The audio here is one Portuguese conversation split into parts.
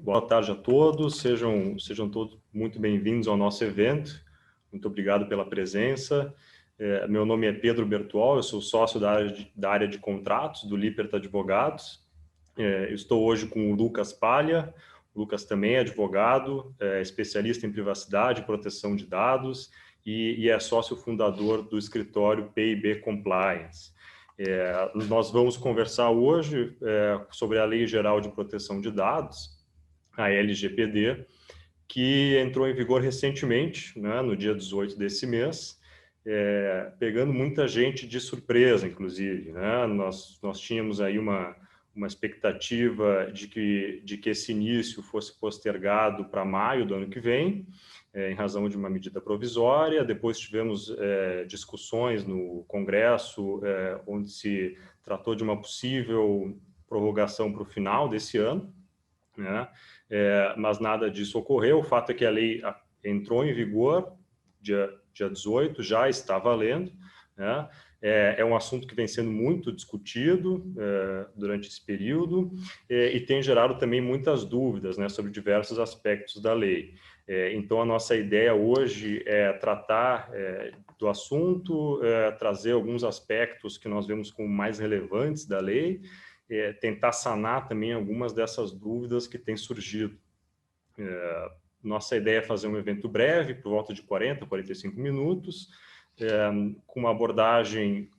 Boa tarde a todos, sejam todos muito bem-vindos ao nosso evento. Muito obrigado pela presença. Meu nome é Pedro Bertual, eu sou sócio da área de contratos do Lippert Advogados. Eu estou hoje com o Lucas Palha. O Lucas também é advogado, especialista em privacidade e proteção de dados e é sócio fundador do escritório P&B Compliance. Nós vamos conversar hoje sobre a Lei Geral de Proteção de Dados, a LGPD, que entrou em vigor recentemente, né, no dia 18 desse mês, pegando muita gente de surpresa, inclusive, né? Nós tínhamos aí uma expectativa de que esse início fosse postergado para maio do ano que vem, em razão de uma medida provisória. Depois tivemos discussões no Congresso, onde se tratou de uma possível prorrogação para o final desse ano, né? Mas nada disso ocorreu. O fato é que a lei entrou em vigor dia 18, já está valendo, né? É um assunto que vem sendo muito discutido durante esse período e tem gerado também muitas dúvidas, né, sobre diversos aspectos da lei. Então, a nossa ideia hoje é tratar do assunto, trazer alguns aspectos que nós vemos como mais relevantes da lei, tentar sanar também algumas dessas dúvidas que têm surgido. Nossa ideia é fazer um evento breve, por volta de 40, 45 minutos, com uma abordagem,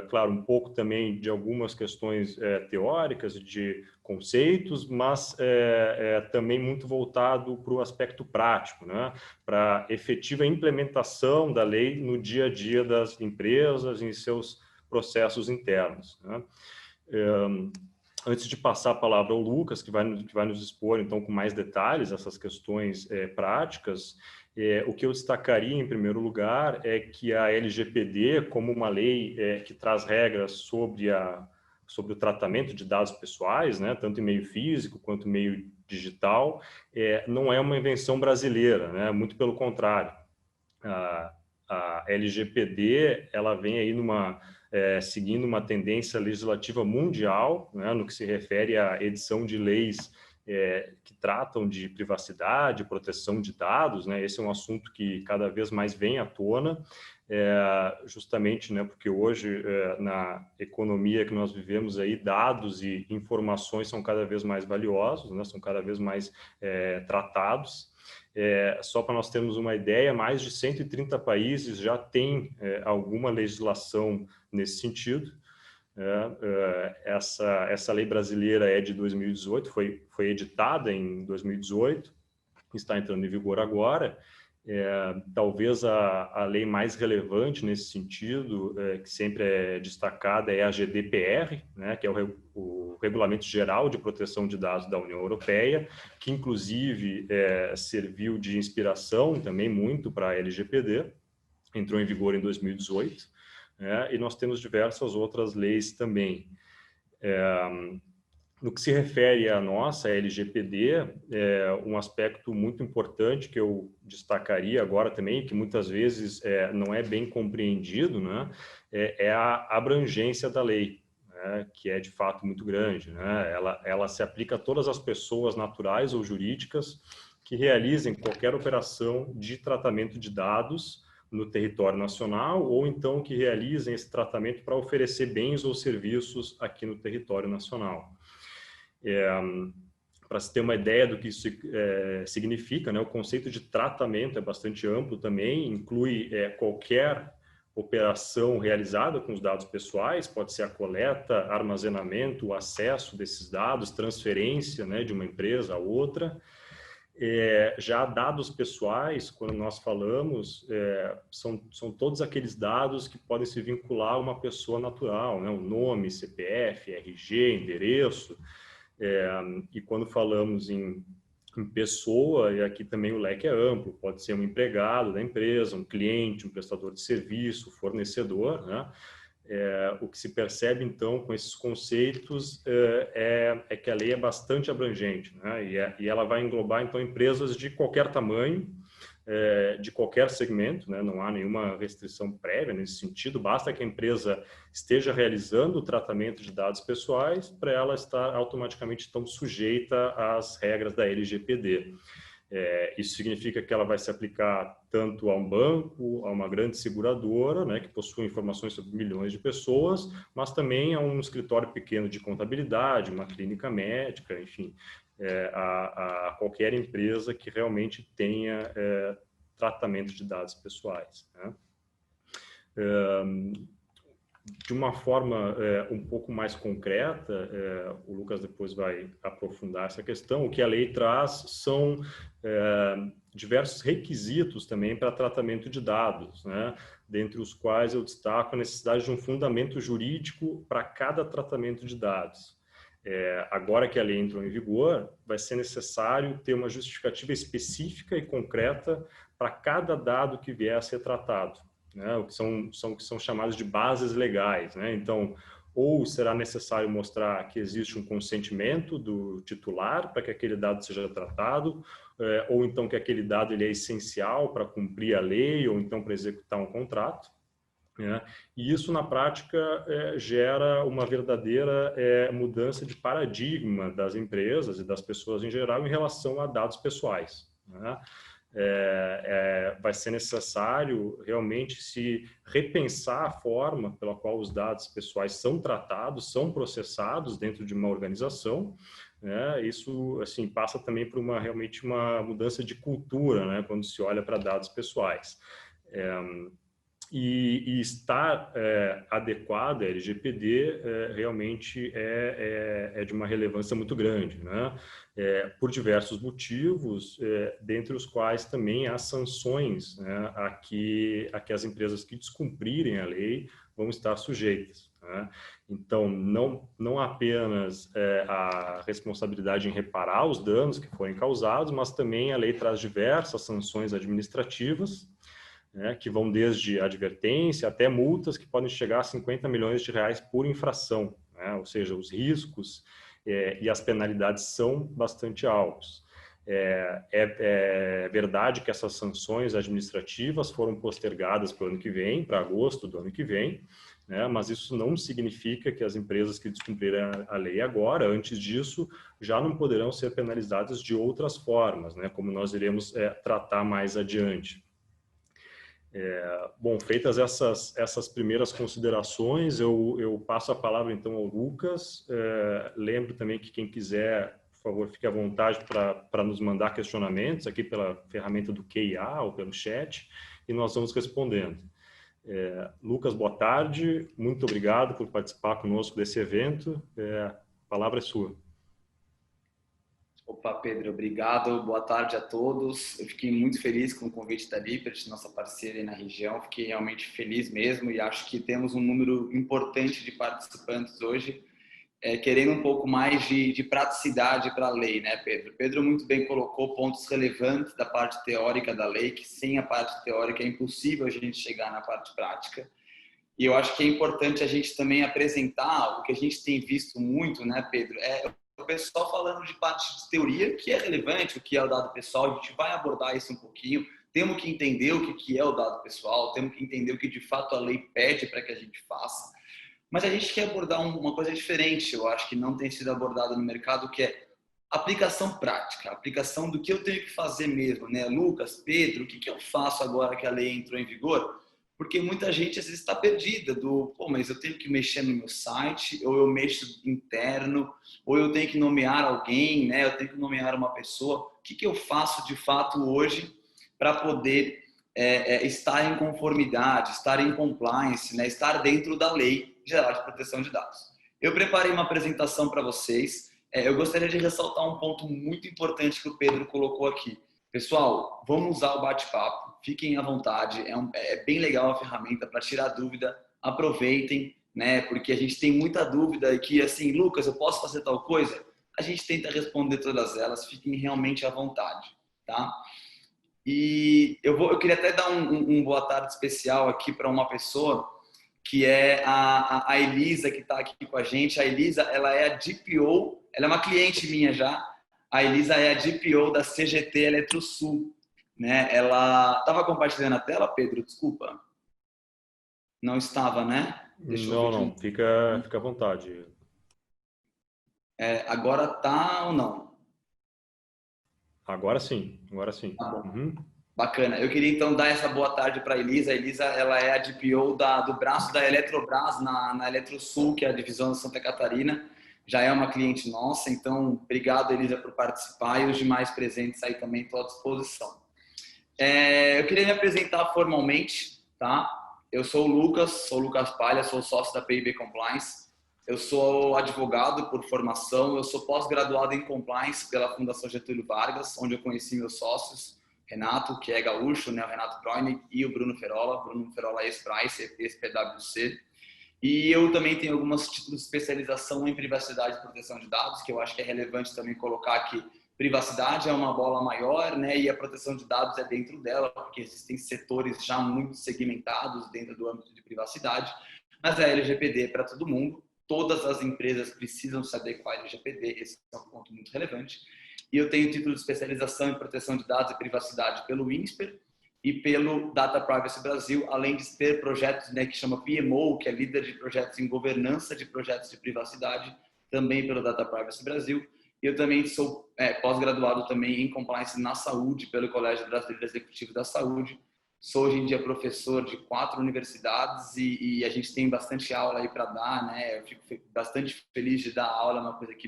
claro, um pouco também de algumas questões teóricas, de conceitos, mas também muito voltado para o aspecto prático, né? Para a efetiva implementação da lei no dia a dia das empresas e em seus processos internos, né? Antes de passar a palavra ao Lucas, que vai nos expor, então, com mais detalhes essas questões práticas, o que eu destacaria, em primeiro lugar, é que a LGPD, como uma lei que traz regras sobre o tratamento de dados pessoais, né, tanto em meio físico quanto em meio digital, não é uma invenção brasileira, né, muito pelo contrário. A LGPD, ela vem aí seguindo uma tendência legislativa mundial, né, no que se refere à edição de leis que tratam de privacidade, proteção de dados, né? Esse é um assunto que cada vez mais vem à tona, justamente, né, porque hoje, na economia que nós vivemos aí, dados e informações são cada vez mais valiosos, né, são cada vez mais tratados. Só para nós termos uma ideia, mais de 130 países já têm alguma legislação nesse sentido. Essa lei brasileira é de 2018, foi editada em 2018, está entrando em vigor agora. Talvez a lei mais relevante nesse sentido, que sempre é destacada, é a GDPR, né, que é o Regulamento Geral de Proteção de Dados da União Europeia, que inclusive serviu de inspiração também muito para a LGPD, entrou em vigor em 2018, e nós temos diversas outras leis também. No que se refere à nossa LGPD, um aspecto muito importante que eu destacaria agora também, que muitas vezes não é bem compreendido, né, é a abrangência da lei, né, que é de fato muito grande, né? Ela se aplica a todas as pessoas naturais ou jurídicas que realizem qualquer operação de tratamento de dados no território nacional ou então que realizem esse tratamento para oferecer bens ou serviços aqui no território nacional. Para se ter uma ideia do que isso significa, né, o conceito de tratamento é bastante amplo também, inclui qualquer operação realizada com os dados pessoais, pode ser a coleta, armazenamento, o acesso desses dados, transferência, né, de uma empresa a outra. Já dados pessoais, quando nós falamos, são todos aqueles dados que podem se vincular a uma pessoa natural, né, o nome, CPF, RG, endereço. E quando falamos em pessoa, e aqui também o leque é amplo, pode ser um empregado da empresa, um cliente, um prestador de serviço, fornecedor, né? O que se percebe, então, com esses conceitos é que a lei é bastante abrangente, né? E ela vai englobar, então, empresas de qualquer tamanho, de qualquer segmento, né? Não há nenhuma restrição prévia nesse sentido, basta que a empresa esteja realizando o tratamento de dados pessoais para ela estar automaticamente tão sujeita às regras da LGPD. Isso significa que ela vai se aplicar tanto a um banco, a uma grande seguradora, né, que possui informações sobre milhões de pessoas, mas também a um escritório pequeno de contabilidade, uma clínica médica, enfim, a qualquer empresa que realmente tenha tratamento de dados pessoais, né? De uma forma um pouco mais concreta, o Lucas depois vai aprofundar essa questão, o que a lei traz são diversos requisitos também para tratamento de dados, né? Dentre os quais eu destaco a necessidade de um fundamento jurídico para cada tratamento de dados. Agora que a lei entrou em vigor, vai ser necessário ter uma justificativa específica e concreta para cada dado que vier a ser tratado, né? O que são chamados de bases legais, né? Então, ou será necessário mostrar que existe um consentimento do titular para que aquele dado seja tratado, ou então que aquele dado ele é essencial para cumprir a lei, ou então para executar um contrato, né? E isso, na prática, gera uma verdadeira mudança de paradigma das empresas e das pessoas em geral em relação a dados pessoais, né? Vai ser necessário realmente se repensar a forma pela qual os dados pessoais são tratados, são processados dentro de uma organização, né? Isso assim passa também por realmente uma mudança de cultura, né? Quando se olha para dados pessoais. E estar adequado à LGPD realmente é de uma relevância muito grande, né? Por diversos motivos, dentre os quais também há sanções, né, a que as empresas que descumprirem a lei vão estar sujeitas, né? Então, não apenas a responsabilidade em reparar os danos que forem causados, mas também a lei traz diversas sanções administrativas, né, que vão desde advertência até multas que podem chegar a 50 milhões de reais por infração, né? Ou seja, os riscos e as penalidades são bastante altos. É verdade que essas sanções administrativas foram postergadas para o ano que vem, para agosto do ano que vem, né? Mas isso não significa que as empresas que descumprirem a lei agora, antes disso, já não poderão ser penalizadas de outras formas, né? Como nós iremos tratar mais adiante. Bom, feitas essas primeiras considerações, eu passo a palavra então ao Lucas. Lembro também que quem quiser, por favor, fique à vontade para nos mandar questionamentos aqui pela ferramenta do QIA ou pelo chat e nós vamos respondendo. Lucas, boa tarde, muito obrigado por participar conosco desse evento. A palavra é sua. Opa, Pedro, obrigado. Boa tarde a todos. Eu fiquei muito feliz com o convite da Lippert, nossa parceira aí na região. Fiquei realmente feliz mesmo e acho que temos um número importante de participantes hoje, querendo um pouco mais de praticidade para a lei, né, Pedro? Pedro muito bem colocou pontos relevantes da parte teórica da lei, que sem a parte teórica é impossível a gente chegar na parte prática. E eu acho que é importante a gente também apresentar o que a gente tem visto muito, né, Pedro? O pessoal falando de parte de teoria, que é relevante, o que é o dado pessoal, a gente vai abordar isso um pouquinho. Temos que entender o que é o dado pessoal, temos que entender o que de fato a lei pede para que a gente faça. Mas a gente quer abordar uma coisa diferente, eu acho que não tem sido abordada no mercado, que é aplicação prática, aplicação do que eu tenho que fazer mesmo, né? Lucas, Pedro, o que eu faço agora que a lei entrou em vigor? Porque muita gente às vezes está perdida mas eu tenho que mexer no meu site, ou eu mexo interno, ou eu tenho que nomear alguém, né? Eu tenho que nomear uma pessoa. O que eu faço de fato hoje para poder estar em conformidade, estar em compliance, né? Estar dentro da Lei Geral de Proteção de Dados? Eu preparei uma apresentação para vocês. Eu gostaria de ressaltar um ponto muito importante que o Pedro colocou aqui. Pessoal, vamos usar o bate-papo, fiquem à vontade, é bem legal a ferramenta para tirar dúvida, aproveitem, né? Porque a gente tem muita dúvida aqui, assim, Lucas, eu posso fazer tal coisa? A gente tenta responder todas elas, fiquem realmente à vontade, tá? E eu queria até dar um boa tarde especial aqui para uma pessoa, que é a Elisa, que está aqui com a gente. A Elisa, ela é a DPO, ela é uma cliente minha já. A Elisa é a DPO da CGT Eletrosul. né? Ela estava compartilhando a tela, Pedro? Desculpa. Não estava, né? Deixa eu ver Não, de não, novo. fica à vontade. Agora tá ou não? Agora sim, agora sim. Tá bom. Uhum. Bacana. Eu queria então dar essa boa tarde para a Elisa. A Elisa, ela é a DPO do braço da Eletrobras na Eletrosul, que é a divisão de Santa Catarina. Já é uma cliente nossa, então obrigado, Elisa, por participar e os demais presentes aí também estou à disposição. Eu queria me apresentar formalmente, tá? Eu sou o Lucas Palha, sou sócio da PIB Compliance. Eu sou advogado por formação, eu sou pós-graduado em Compliance pela Fundação Getúlio Vargas, onde eu conheci meus sócios, Renato, que é gaúcho, né, o Renato Kroenig, e o Bruno Ferola ex-Price, ex-PwC. E eu também tenho alguns títulos de especialização em privacidade e proteção de dados, que eu acho que é relevante também colocar que privacidade é uma bola maior, né? E a proteção de dados é dentro dela, porque existem setores já muito segmentados dentro do âmbito de privacidade. Mas a LGPD é para todo mundo. Todas as empresas precisam se adequar à LGPD. Esse é um ponto muito relevante. E eu tenho título de especialização em proteção de dados e privacidade pelo INSPER e pelo Data Privacy Brasil, além de ter projetos, né, que chama PMO, que é líder de projetos em governança de projetos de privacidade, também pelo Data Privacy Brasil. Eu também sou pós-graduado também em compliance na saúde pelo Colégio Brasileiro Executivo da Saúde. Sou hoje em dia professor de 4 universidades e a gente tem bastante aula aí para dar, né? Eu fico bastante feliz de dar aula, é uma coisa que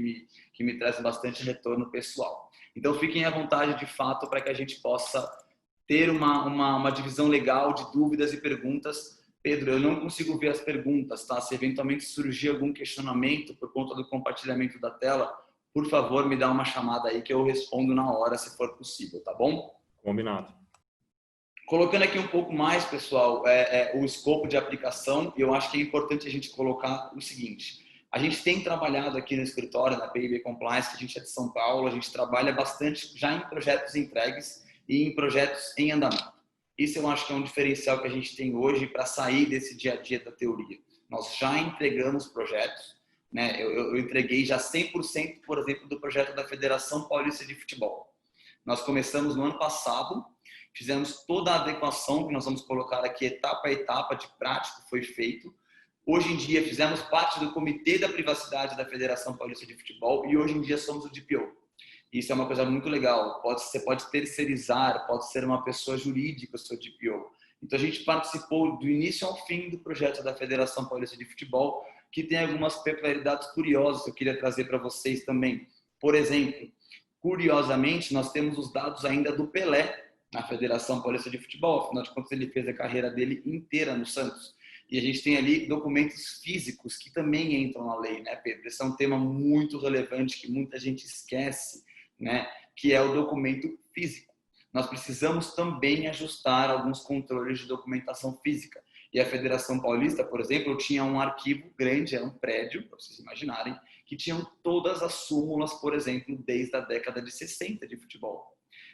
me traz bastante retorno pessoal. Então fiquem à vontade de fato para que a gente possa ter uma divisão legal de dúvidas e perguntas. Pedro, eu não consigo ver as perguntas, tá? Se eventualmente surgir algum questionamento por conta do compartilhamento da tela, por favor, me dá uma chamada aí que eu respondo na hora, se for possível, tá bom? Combinado. Colocando aqui um pouco mais, pessoal, o escopo de aplicação, eu acho que é importante a gente colocar o seguinte. A gente tem trabalhado aqui no escritório, na PIB Compliance, que a gente é de São Paulo, a gente trabalha bastante já em projetos entregues e em projetos em andamento. Isso eu acho que é um diferencial que a gente tem hoje para sair desse dia a dia da teoria. Nós já entregamos projetos, né? Eu entreguei já 100%, por exemplo, do projeto da Federação Paulista de Futebol. Nós começamos no ano passado, fizemos toda a adequação que nós vamos colocar aqui, etapa a etapa de prático foi feito. Hoje em dia fizemos parte do Comitê da Privacidade da Federação Paulista de Futebol e hoje em dia somos o DPO. Isso é uma coisa muito legal. Você pode terceirizar, pode ser uma pessoa jurídica o seu DPO. Então a gente participou do início ao fim do projeto da Federação Paulista de Futebol, que tem algumas peculiaridades curiosas que eu queria trazer para vocês também. Por exemplo, curiosamente, nós temos os dados ainda do Pelé na Federação Paulista de Futebol. Afinal de contas, ele fez a carreira dele inteira no Santos. E a gente tem ali documentos físicos que também entram na lei, né, Pedro? Esse é um tema muito relevante que muita gente esquece, né? Que é o documento físico. Nós precisamos também ajustar alguns controles de documentação física. E a Federação Paulista, por exemplo, tinha um arquivo grande, era um prédio, para vocês imaginarem, que tinham todas as súmulas, por exemplo, desde a década de 60 de futebol.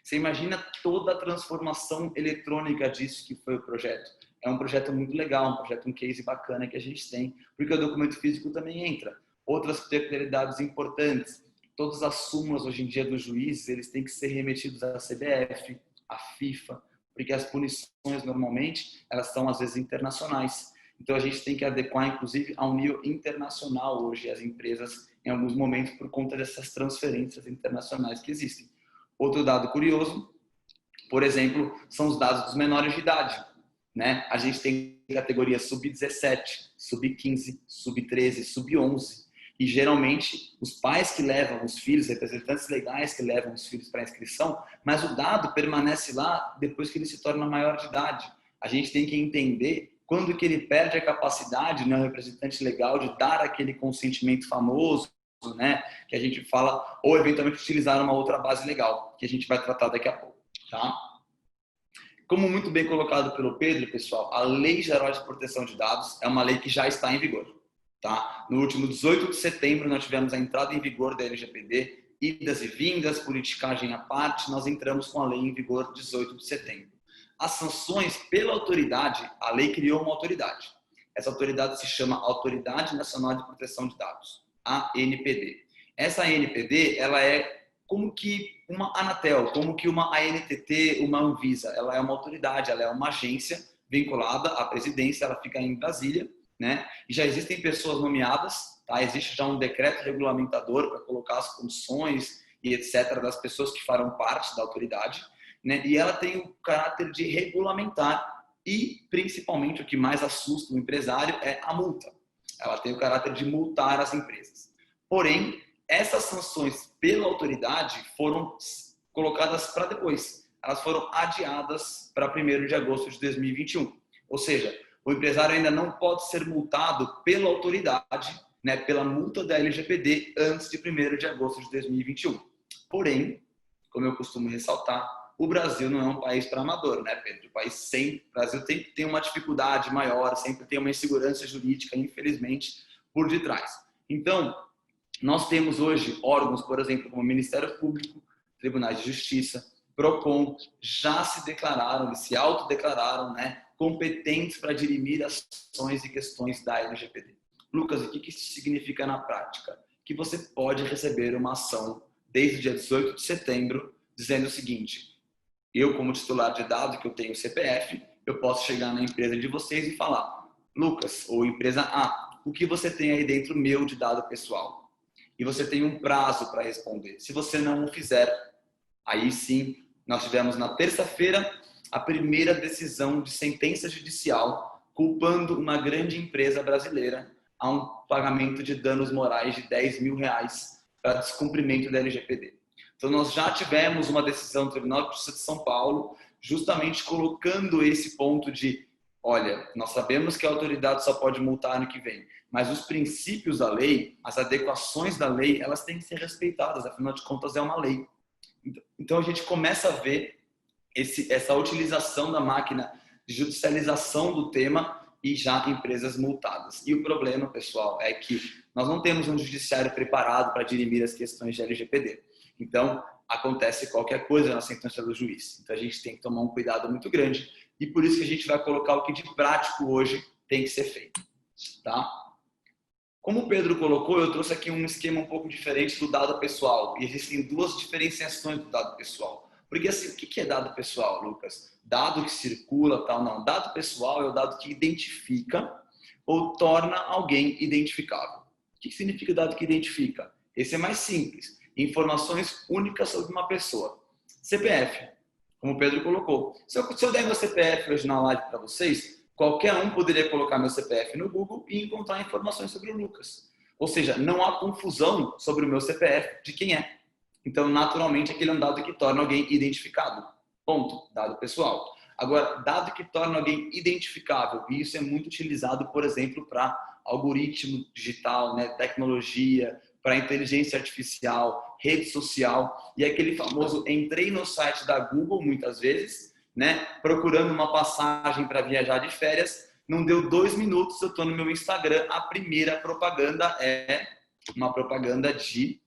Você imagina toda a transformação eletrônica disso que foi o projeto. É um projeto muito legal, um projeto, um case bacana que a gente tem, porque o documento físico também entra. Outras peculiaridades importantes, todas as súmulas hoje em dia dos juízes, eles têm que ser remetidos à CBF, à FIFA, porque as punições normalmente, elas são às vezes internacionais. Então a gente tem que adequar, inclusive, ao nível internacional hoje as empresas, em alguns momentos, por conta dessas transferências internacionais que existem. Outro dado curioso, por exemplo, são os dados dos menores de idade, né? A gente tem categoria sub-17, sub-15, sub-13, sub-11. E geralmente os pais que levam os filhos, representantes legais que levam os filhos para a inscrição, mas o dado permanece lá depois que ele se torna maior de idade. A gente tem que entender quando que ele perde a capacidade, né, o representante legal, de dar aquele consentimento famoso, né, que a gente fala, ou eventualmente utilizar uma outra base legal, que a gente vai tratar daqui a pouco, tá? Como muito bem colocado pelo Pedro, pessoal, a Lei Geral de Proteção de Dados é uma lei que já está em vigor. Tá? No último 18 de setembro, nós tivemos a entrada em vigor da LGPD, idas e vindas, politicagem à parte, nós entramos com a lei em vigor 18 de setembro. As sanções pela autoridade, a lei criou uma autoridade. Essa autoridade se chama Autoridade Nacional de Proteção de Dados, ANPD. Essa ANPD, ela é como que uma Anatel, como que uma ANTT, uma Anvisa, ela é uma autoridade, ela é uma agência vinculada à presidência, ela fica em Brasília, né? E já existem pessoas nomeadas, tá? Existe já um decreto regulamentador para colocar as condições e etc. das pessoas que farão parte da autoridade, né? E ela tem o caráter de regulamentar e, principalmente, o que mais assusta o empresário é a multa. Ela tem o caráter de multar as empresas. Porém, essas sanções pela autoridade foram colocadas para depois. Elas foram adiadas para 1º de agosto de 2021. Ou seja, o empresário ainda não pode ser multado pela autoridade, né, pela multa da LGPD antes de 1º de agosto de 2021. Porém, como eu costumo ressaltar, o Brasil não é um país para amador, né, Pedro? O Brasil tem uma dificuldade maior, sempre tem uma insegurança jurídica, infelizmente, por detrás. Então, nós temos hoje órgãos, por exemplo, como o Ministério Público, Tribunais de Justiça, PROCON, já se declararam, eles se autodeclararam, né, competentes para dirimir ações e questões da LGPD. Lucas, o que isso significa na prática? Que você pode receber uma ação desde o dia 18 de setembro, dizendo o seguinte: eu, como titular de dados, que eu tenho CPF, eu posso chegar na empresa de vocês e falar: Lucas, ou empresa A, o que você tem aí dentro meu de dado pessoal? E você tem um prazo para responder. Se você não o fizer, aí sim, nós tivemos na terça-feira a primeira decisão de sentença judicial culpando uma grande empresa brasileira a um pagamento de danos morais de R$10 mil para descumprimento da LGPD. Então, nós já tivemos uma decisão do Tribunal de Justiça de São Paulo justamente colocando esse ponto de: olha, nós sabemos que a autoridade só pode multar ano que vem, mas os princípios da lei, as adequações da lei, elas têm que ser respeitadas, afinal de contas é uma lei. Então a gente começa a ver essa utilização da máquina de judicialização do tema e já empresas multadas. E o problema, pessoal, é que nós não temos um judiciário preparado para dirimir as questões de LGPD. Então, acontece qualquer coisa na sentença do juiz. Então a gente tem que tomar um cuidado muito grande e por isso que a gente vai colocar o que de prático hoje tem que ser feito, tá? Como o Pedro colocou, eu trouxe aqui um esquema um pouco diferente do dado pessoal. E existem duas diferenciações do dado pessoal. Porque assim, o que é dado pessoal, Lucas? Dado que circula, tal, não. Dado pessoal é o dado que identifica ou torna alguém identificável. O que significa dado que identifica? Esse é mais simples. Informações únicas sobre uma pessoa. CPF, como o Pedro colocou. Se eu der meu CPF hoje na live para vocês, qualquer um poderia colocar meu CPF no Google e encontrar informações sobre o Lucas. Ou seja, não há confusão sobre o meu CPF de quem é. Então, naturalmente, aquele é um dado que torna alguém identificado. Ponto. Dado pessoal. Agora, dado que torna alguém identificável, e isso é muito utilizado, por exemplo, para algoritmo digital, né, tecnologia, para inteligência artificial, rede social, e aquele famoso entrei no site da Google muitas vezes, né, procurando uma passagem para viajar de férias, não deu 2 minutos, eu estou no meu Instagram, a primeira propaganda é uma propaganda de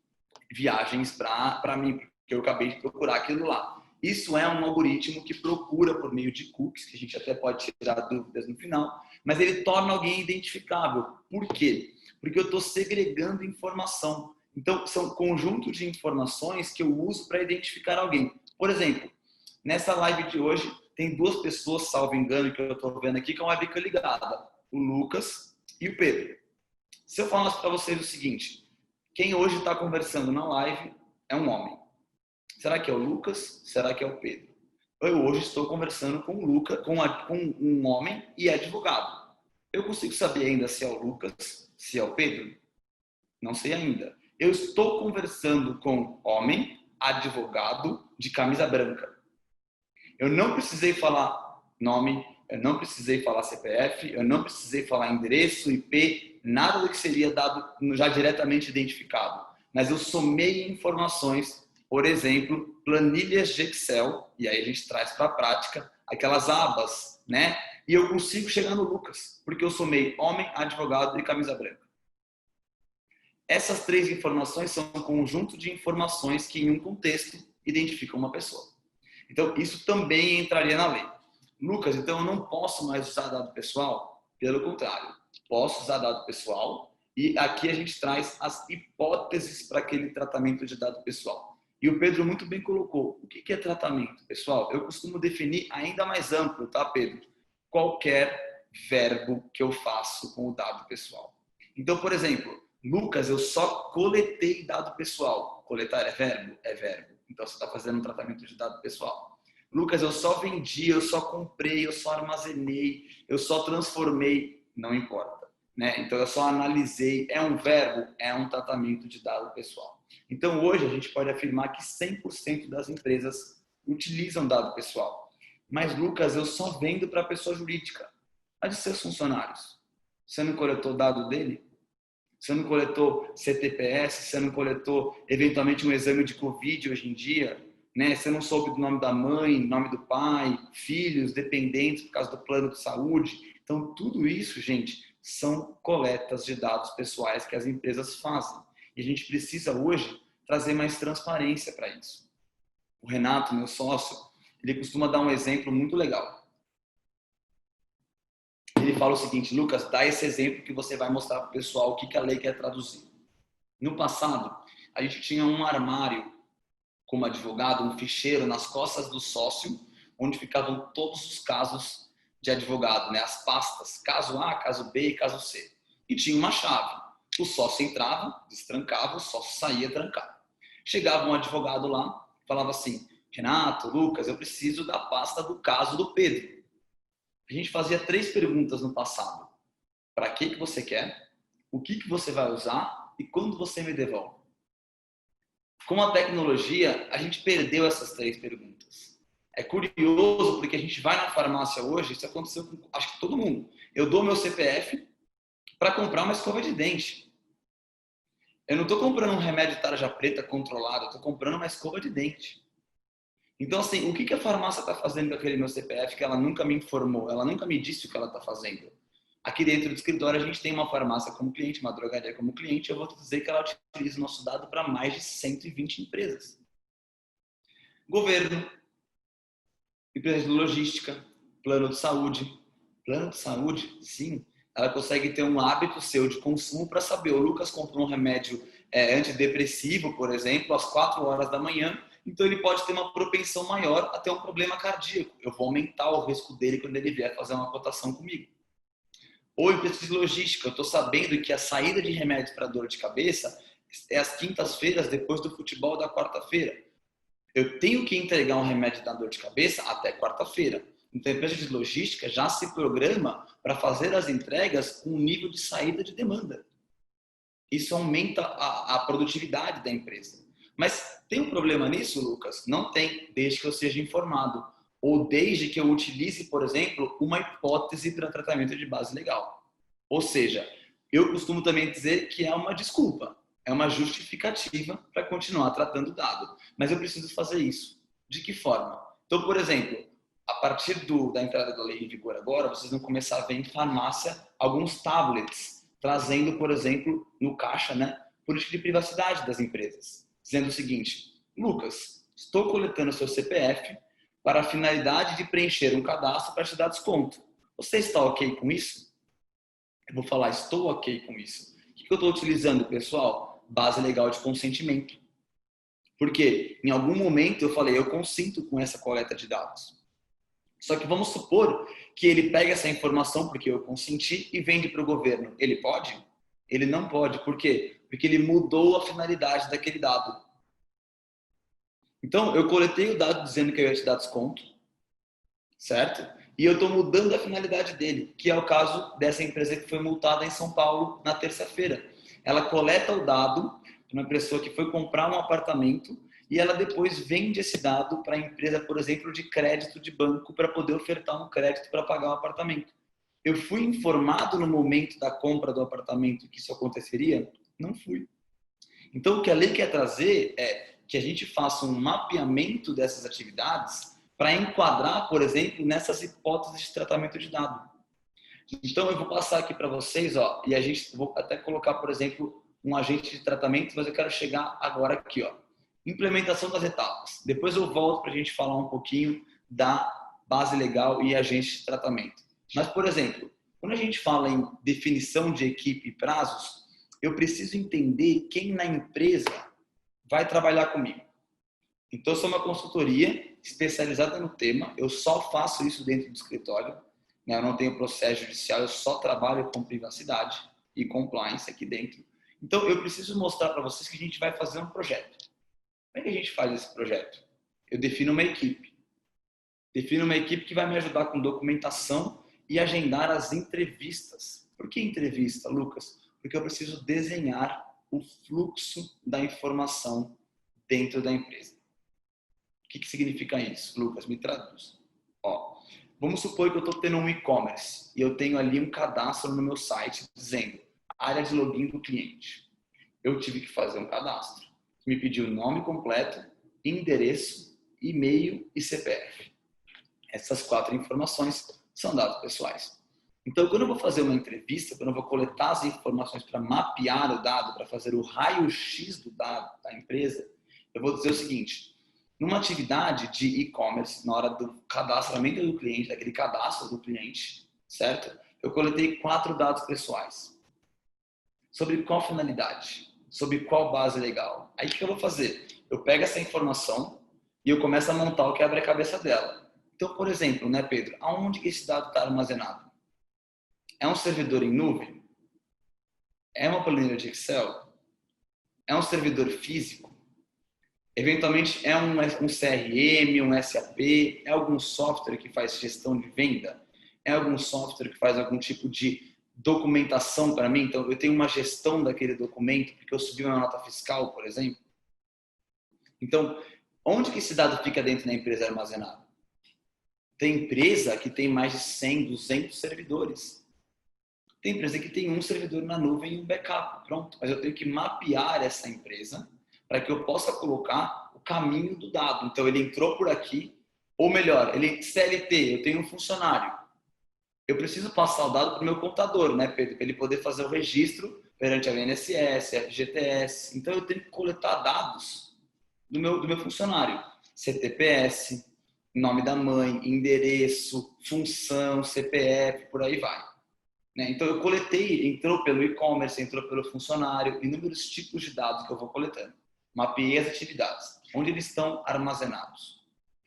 viagens para mim, porque eu acabei de procurar aquilo lá. Isso é um algoritmo que procura por meio de cookies, que a gente até pode tirar dúvidas no final, mas ele torna alguém identificável. Por quê? Porque eu estou segregando informação. Então, são conjuntos de informações que eu uso para identificar alguém. Por exemplo, nessa live de hoje, tem 2 pessoas, salvo engano, que eu estou vendo aqui, com a webcam ligada. O Lucas e o Pedro. Se eu falasse para vocês o seguinte: quem hoje está conversando na live é um homem. Será que é o Lucas? Será que é o Pedro? Eu hoje estou conversando com o Lucas, com um homem e advogado. Eu consigo saber ainda se é o Lucas, se é o Pedro? Não sei ainda. Eu estou conversando com homem, advogado, de camisa branca. Eu não precisei falar nome, eu não precisei falar CPF, eu não precisei falar endereço, IP, nada do que seria dado já diretamente identificado. Mas eu somei informações, por exemplo, planilhas de Excel, e aí a gente traz para a prática aquelas abas, né? E eu consigo chegar no Lucas, porque eu somei homem, advogado e camisa branca. Essas 3 informações são um conjunto de informações que, em um contexto, identificam uma pessoa. Então, isso também entraria na lei. Lucas, então eu não posso mais usar dado pessoal? Pelo contrário, posso usar dado pessoal e aqui a gente traz as hipóteses para aquele tratamento de dado pessoal. E o Pedro muito bem colocou. O que é tratamento, pessoal? Eu costumo definir ainda mais amplo, tá, Pedro? Qualquer verbo que eu faço com o dado pessoal. Então, por exemplo, Lucas, eu só coletei dado pessoal. Coletar é verbo? É verbo. Então, você está fazendo um tratamento de dado pessoal. Lucas, eu só vendi, eu só comprei, eu só armazenei, eu só transformei. Não importa, né? Então, eu só analisei. É um verbo? É um tratamento de dado pessoal. Então, hoje, a gente pode afirmar que 100% das empresas utilizam dado pessoal. Mas, Lucas, eu só vendo para a pessoa jurídica. A de seus funcionários. Você não coletou dado dele? Você não coletou CTPS? Você não coletou, eventualmente, um exame de Covid hoje em dia? Né? Você não soube do nome da mãe, nome do pai, filhos, dependentes por causa do plano de saúde? Então, tudo isso, gente, são coletas de dados pessoais que as empresas fazem. E a gente precisa hoje trazer mais transparência para isso. O Renato, meu sócio, ele costuma dar um exemplo muito legal. Ele fala o seguinte: Lucas, dá esse exemplo que você vai mostrar para o pessoal o que a lei quer traduzir. No passado, a gente tinha um armário como advogado, um ficheiro nas costas do sócio, onde ficavam todos os casos de advogado, né? As pastas, caso A, caso B e caso C. E tinha uma chave. O sócio entrava, destrancava, o sócio saía trancado. Chegava um advogado lá, falava assim: Renato, Lucas, eu preciso da pasta do caso do Pedro. A gente fazia 3 perguntas no passado. Para que você quer? O que você vai usar? E quando você me devolve? Com a tecnologia, a gente perdeu essas 3 perguntas. É curioso porque a gente vai na farmácia hoje, isso aconteceu com acho que todo mundo. Eu dou meu CPF para comprar uma escova de dente. Eu não estou comprando um remédio tarja preta controlado, eu estou comprando uma escova de dente. Então, assim, o que a farmácia está fazendo com aquele meu CPF que ela nunca me informou, ela nunca me disse o que ela está fazendo? Aqui dentro do escritório a gente tem uma farmácia como cliente, uma drogaria como cliente, eu vou te dizer que ela utiliza o nosso dado para mais de 120 empresas. Governo, empresas de logística, plano de saúde. Plano de saúde, sim, ela consegue ter um hábito seu de consumo para saber. O Lucas comprou um remédio antidepressivo, por exemplo, às 4 horas da manhã, então ele pode ter uma propensão maior a ter um problema cardíaco. Eu vou aumentar o risco dele quando ele vier fazer uma cotação comigo. Ou em pesquisa de logística, eu estou sabendo que a saída de remédios para dor de cabeça é às quintas-feiras depois do futebol da quarta-feira. Eu tenho que entregar um remédio da dor de cabeça até quarta-feira. Então, a empresa de logística já se programa para fazer as entregas com um nível de saída de demanda. Isso aumenta a produtividade da empresa. Mas tem um problema nisso, Lucas? Não tem, desde que eu seja informado. Ou desde que eu utilize, por exemplo, uma hipótese para tratamento de base legal. Ou seja, eu costumo também dizer que é uma desculpa, é uma justificativa para continuar tratando o dado. Mas eu preciso fazer isso. De que forma? Então, por exemplo, a partir da entrada da lei em vigor agora, vocês vão começar a ver em farmácia alguns tablets, trazendo, por exemplo, no caixa, né, política de privacidade das empresas, dizendo o seguinte: Lucas, estou coletando seu CPF para a finalidade de preencher um cadastro para te dar desconto. Você está ok com isso? Eu vou falar, estou ok com isso. O que eu estou utilizando, pessoal? Base legal de consentimento. Porque em algum momento eu falei, eu consinto com essa coleta de dados. Só que vamos supor que ele pega essa informação, porque eu consenti, e vende para o governo. Ele pode? Ele não pode. Por quê? Porque ele mudou a finalidade daquele dado. Então, eu coletei o dado dizendo que eu ia te dar desconto, certo? E eu estou mudando a finalidade dele, que é o caso dessa empresa que foi multada em São Paulo na terça-feira. Ela coleta o dado de uma pessoa que foi comprar um apartamento e ela depois vende esse dado para a empresa, por exemplo, de crédito de banco para poder ofertar um crédito para pagar o apartamento. Eu fui informado no momento da compra do apartamento que isso aconteceria? Não fui. Então, o que a lei quer trazer é que a gente faça um mapeamento dessas atividades para enquadrar, por exemplo, nessas hipóteses de tratamento de dado. Então, eu vou passar aqui para vocês, ó, e a gente vou até colocar, por exemplo, um agente de tratamento, mas eu quero chegar agora aqui, ó. Implementação das etapas. Depois eu volto para a gente falar um pouquinho da base legal e agente de tratamento. Mas, por exemplo, quando a gente fala em definição de equipe e prazos, eu preciso entender quem na empresa vai trabalhar comigo. Então, eu sou uma consultoria especializada no tema, eu só faço isso dentro do escritório, né? Eu não tenho processo judicial, eu só trabalho com privacidade e compliance aqui dentro. Então, eu preciso mostrar para vocês que a gente vai fazer um projeto. Como é que a gente faz esse projeto? Eu defino uma equipe. Defino uma equipe que vai me ajudar com documentação e agendar as entrevistas. Por que entrevista, Lucas? Porque eu preciso desenhar o fluxo da informação dentro da empresa. O que significa isso, Lucas? Me traduz. Ó, vamos supor que eu estou tendo um e-commerce e eu tenho ali um cadastro no meu site dizendo área de login do cliente. Eu tive que fazer um cadastro que me pediu nome completo, endereço, e-mail e CPF. Essas 4 informações são dados pessoais. Então, quando eu vou fazer uma entrevista, quando eu vou coletar as informações para mapear o dado, para fazer o raio-x do dado da empresa, eu vou dizer o seguinte: numa atividade de e-commerce, na hora do cadastramento do cliente, daquele cadastro do cliente, certo? Eu coletei 4 dados pessoais. Sobre qual finalidade? Sobre qual base legal? Aí o que eu vou fazer? Eu pego essa informação e eu começo a montar o quebra-cabeça dela. Então, por exemplo, né, Pedro? Aonde que esse dado está armazenado? É um servidor em nuvem? É uma planilha de Excel? É um servidor físico? Eventualmente é um CRM, um SAP? É algum software que faz gestão de venda? É algum software que faz algum tipo de documentação para mim? Então, eu tenho uma gestão daquele documento porque eu subi uma nota fiscal, por exemplo. Então, onde que esse dado fica dentro da empresa armazenado? Tem empresa que tem mais de 100, 200 servidores. Tem empresa que tem um servidor na nuvem e um backup. Pronto. Mas eu tenho que mapear essa empresa para que eu possa colocar o caminho do dado. Então, ele entrou por aqui, ou melhor, ele CLT, eu tenho um funcionário. Eu preciso passar o dado para o meu contador, né, Pedro? Para ele poder fazer o registro perante a INSS, FGTS. Então, eu tenho que coletar dados do meu funcionário. CTPS, nome da mãe, endereço, função, CPF, por aí vai. Né? Então, eu coletei, entrou pelo e-commerce, entrou pelo funcionário, inúmeros tipos de dados que eu vou coletando. Mapeei as atividades. Onde eles estão armazenados?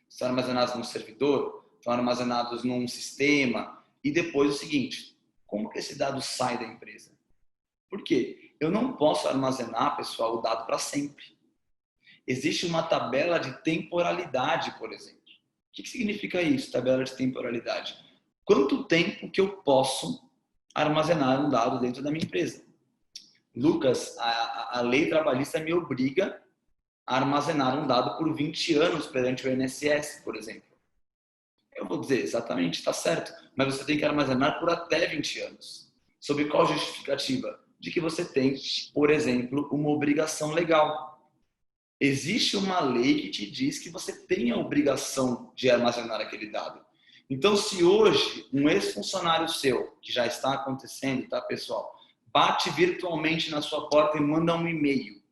Estão armazenados num servidor? Estão armazenados num sistema? E depois o seguinte, como que esse dado sai da empresa? Por quê? Eu não posso armazenar, pessoal, o dado para sempre. Existe uma tabela de temporalidade, por exemplo. O que significa isso, tabela de temporalidade? Quanto tempo que eu posso armazenar um dado dentro da minha empresa? Lucas, a lei trabalhista me obriga a armazenar um dado por 20 anos perante o INSS, por exemplo. Eu vou dizer, exatamente, está certo, mas você tem que armazenar por até 20 anos. Sob qual justificativa? De que você tem, por exemplo, uma obrigação legal. Existe uma lei que te diz que você tem a obrigação de armazenar aquele dado. Então, se hoje um ex-funcionário seu, que já está acontecendo, tá, pessoal, bate virtualmente na sua porta e manda um e-mail